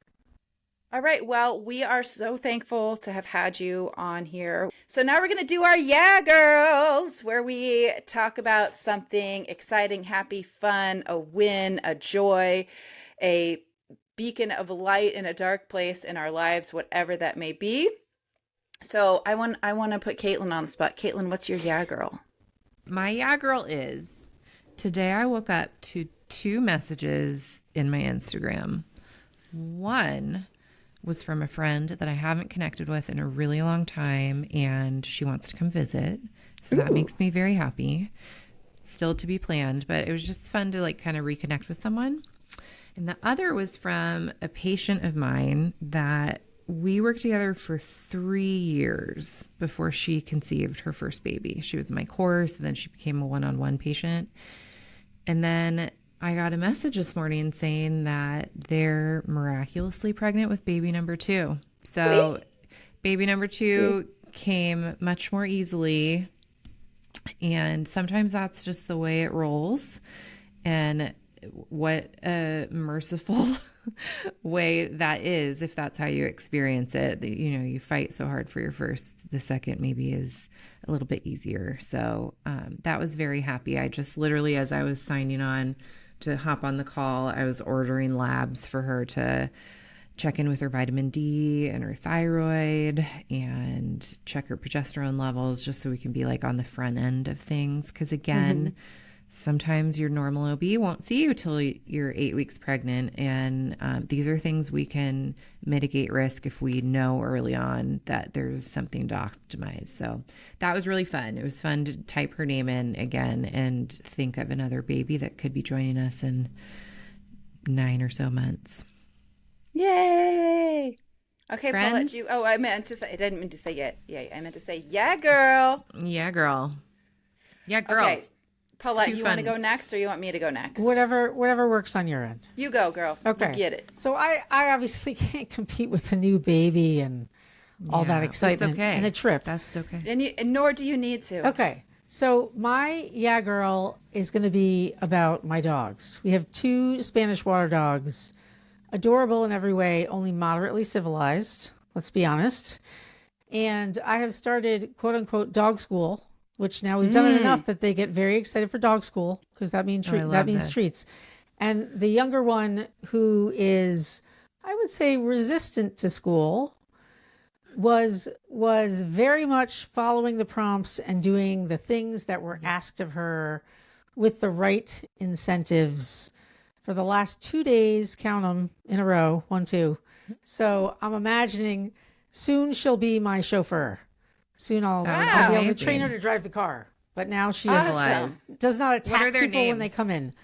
Speaker 1: All right. Well, we are so thankful to have had you on here. So now we're going to do our Yeah Girls, where we talk about something exciting, happy, fun, a win, a joy, a beacon of light in a dark place in our lives, whatever that may be. So I want to put Caitlin on the spot. Caitlin, what's your Yeah Girl?
Speaker 2: My Yeah Girl is, today I woke up to 2 messages in my Instagram. One was from a friend that I haven't connected with in a really long time, and she wants to come visit. So that makes me very happy. Still to be planned, but it was just fun to kind of reconnect with someone. And the other was from a patient of mine that we worked together for 3 years before she conceived her first baby. She was in my course, and then she became a one-on-one patient. And then I got a message this morning saying that they're miraculously pregnant with baby number 2. So baby number 2 came much more easily. And sometimes that's just the way it rolls. And what a merciful way that is, if that's how you experience it. You fight so hard for your first, the second maybe is a little bit easier. So that was very happy. I just literally, as I was signing on to hop on the call, I was ordering labs for her to check in with her vitamin D and her thyroid and check her progesterone levels, just so we can be on the front end of things. Because again, sometimes your normal OB won't see you till you're 8 weeks pregnant. And these are things we can mitigate risk if we know early on that there's something to optimize. So that was really fun. It was fun to type her name in again and think of another baby that could be joining us in 9 or so months.
Speaker 1: Yay! Okay,
Speaker 2: Friends?
Speaker 1: Paulette, I didn't mean to say yet. Yeah, I meant to say, yeah, girl.
Speaker 2: Yeah, girl. Yeah, girls.
Speaker 1: Okay. Paulette,
Speaker 2: 2
Speaker 1: you want to go
Speaker 2: funds.
Speaker 1: next, or you want me to go next?
Speaker 3: Whatever works on your end.
Speaker 1: You go, girl.
Speaker 3: Okay.
Speaker 1: You get it.
Speaker 3: So I obviously can't compete with a new baby and all that excitement
Speaker 2: It's okay.
Speaker 3: and a trip.
Speaker 2: That's okay.
Speaker 1: And nor do you need to.
Speaker 3: Okay. So my Yeah Girl is going to be about my dogs. We have 2 Spanish water dogs, adorable in every way, only moderately civilized, let's be honest. And I have started quote unquote dog school, which now we've done it enough that they get very excited for dog school, because that means
Speaker 2: this.
Speaker 3: treats. And the younger one, who is, I would say, resistant to school, was very much following the prompts and doing the things that were asked of her with the right incentives for the last 2 days. Count them in a row, 1, 2. So I'm imagining soon she'll be my chauffeur. Soon I'll be able to train her to drive the car. But now she does not attack
Speaker 2: are their
Speaker 3: people when they
Speaker 2: names?
Speaker 3: come in.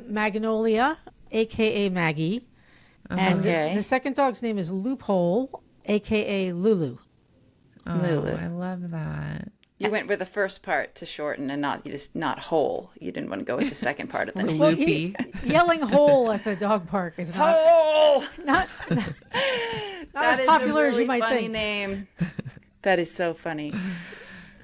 Speaker 3: Magnolia, aka Maggie, and the second dog's name is Loophole, aka Lulu.
Speaker 2: Oh,
Speaker 1: Lulu.
Speaker 2: I love that.
Speaker 1: You went with the first part to shorten and not whole. You didn't want to go with the second part of the name.
Speaker 2: Loopy.
Speaker 3: Yelling hole at the dog park is not
Speaker 1: Hole!
Speaker 3: not
Speaker 1: That
Speaker 3: as
Speaker 1: is
Speaker 3: popular
Speaker 1: a
Speaker 3: as
Speaker 1: really
Speaker 3: you might
Speaker 1: funny
Speaker 3: think.
Speaker 1: name. That is so funny.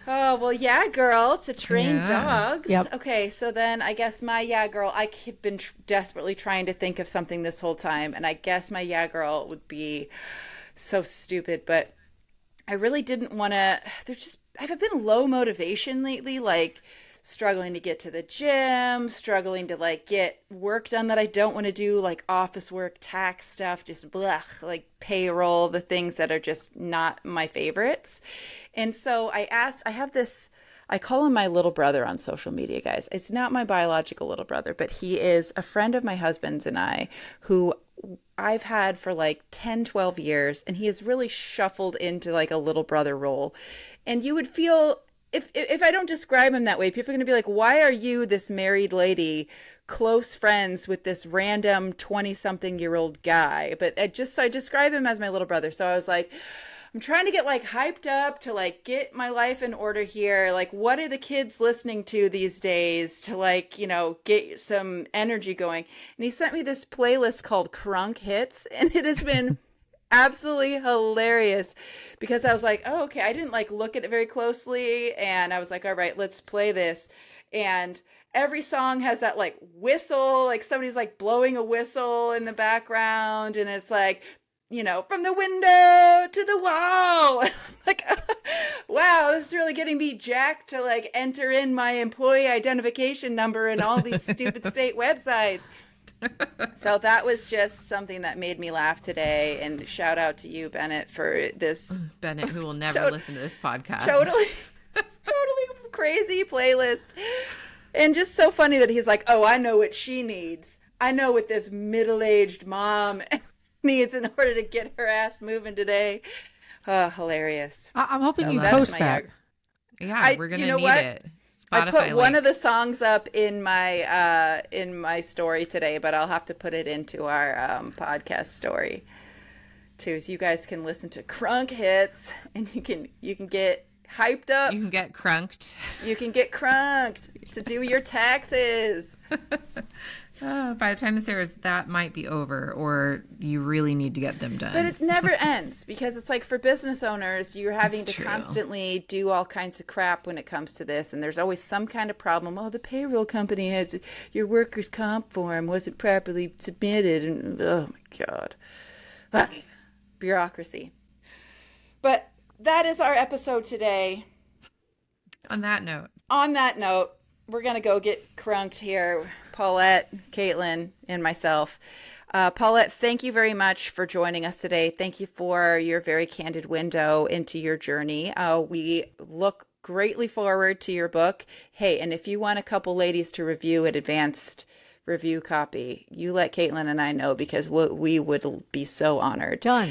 Speaker 1: Oh, well, yeah, girl, to train
Speaker 2: Yeah.
Speaker 1: dogs.
Speaker 3: Yep.
Speaker 1: Okay, so then I guess my yeah, girl, I've been desperately trying to think of something this whole time, and I guess my yeah, girl would be so stupid, but I really didn't want to. I've been low motivation lately, like struggling to get to the gym, struggling to like get work done that I don't want to do, like office work, tax stuff, just blah, like payroll, the things that are just not my favorites. And so I have this, I call him my little brother on social media, guys. It's not my biological little brother, but he is a friend of my husband's and I, who I've had for like 10, 12 years, and he has really shuffled into like a little brother role. And you would feel, if I don't describe him that way, people are going to be like, why are you, this married lady, close friends with this random 20-something-year-old guy? But so I describe him as my little brother. So I was like, I'm trying to get like hyped up to like get my life in order here. Like, what are the kids listening to these days to like, get some energy going? And he sent me this playlist called Crunk Hits, and it has been absolutely hilarious because I was like, oh, okay. I didn't like look at it very closely. And I was like, all right, let's play this. And every song has that like whistle, like somebody's like blowing a whistle in the background. And it's like, from the window to the wall. Like, wow, this is really getting me jacked to like enter in my employee identification number in all these stupid state websites. So that was just something that made me laugh today. And shout out to you, Bennett, for this.
Speaker 2: Bennett, who will never listen to this podcast.
Speaker 1: Totally crazy playlist. And just so funny that he's like, oh, I know what she needs. I know what this middle-aged mom needs in order to get her ass moving today. Oh, hilarious.
Speaker 3: I'm hoping
Speaker 2: So
Speaker 3: you
Speaker 2: that's
Speaker 3: post
Speaker 1: my
Speaker 3: that.
Speaker 2: Yeah, we're going to need
Speaker 1: what?
Speaker 2: it.
Speaker 1: I
Speaker 2: Spotify
Speaker 1: put one
Speaker 2: link.
Speaker 1: of the songs up in my story today, but I'll have to put it into our podcast story too, so you guys can listen to Crunk Hits, and you can get hyped up.
Speaker 2: You can get crunked.
Speaker 1: You can get crunked to do your taxes.
Speaker 2: By the time this airs, that might be over, or you really need to get them done.
Speaker 1: But it never ends, because it's like for business owners, you're having
Speaker 2: It's
Speaker 1: to
Speaker 2: true.
Speaker 1: constantly do all kinds of crap when it comes to this. And there's always some kind of problem. Oh, the payroll company has your workers' comp form wasn't properly submitted. And oh my God. Bureaucracy. But that is our episode today.
Speaker 2: On that note,
Speaker 1: we're going to go get crunked here. Paulette, Caitlin, and myself. Paulette, thank you very much for joining us today. Thank you for your very candid window into your journey. We look greatly forward to your book. Hey, and if you want a couple ladies to review an advanced review copy, you let Caitlin and I know, because we would be so honored.
Speaker 3: Done.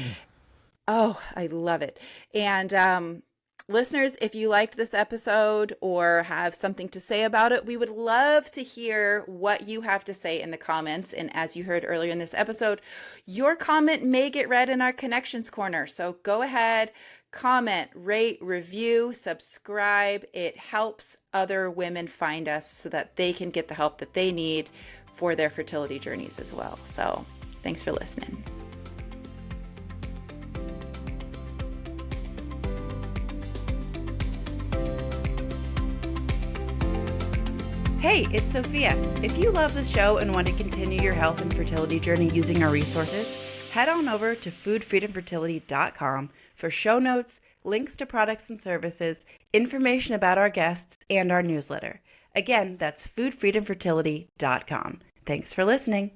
Speaker 1: Oh, I love it. And listeners, if you liked this episode or have something to say about it, we would love to hear what you have to say in the comments. And as you heard earlier in this episode, your comment may get read in our Connections Corner. So go ahead, comment, rate, review, subscribe. It helps other women find us so that they can get the help that they need for their fertility journeys as well. So thanks for listening.
Speaker 4: Hey, it's Sophia. If you love the show and want to continue your health and fertility journey using our resources, head on over to foodfreedomfertility.com for show notes, links to products and services, information about our guests, and our newsletter. Again, that's foodfreedomfertility.com. Thanks for listening.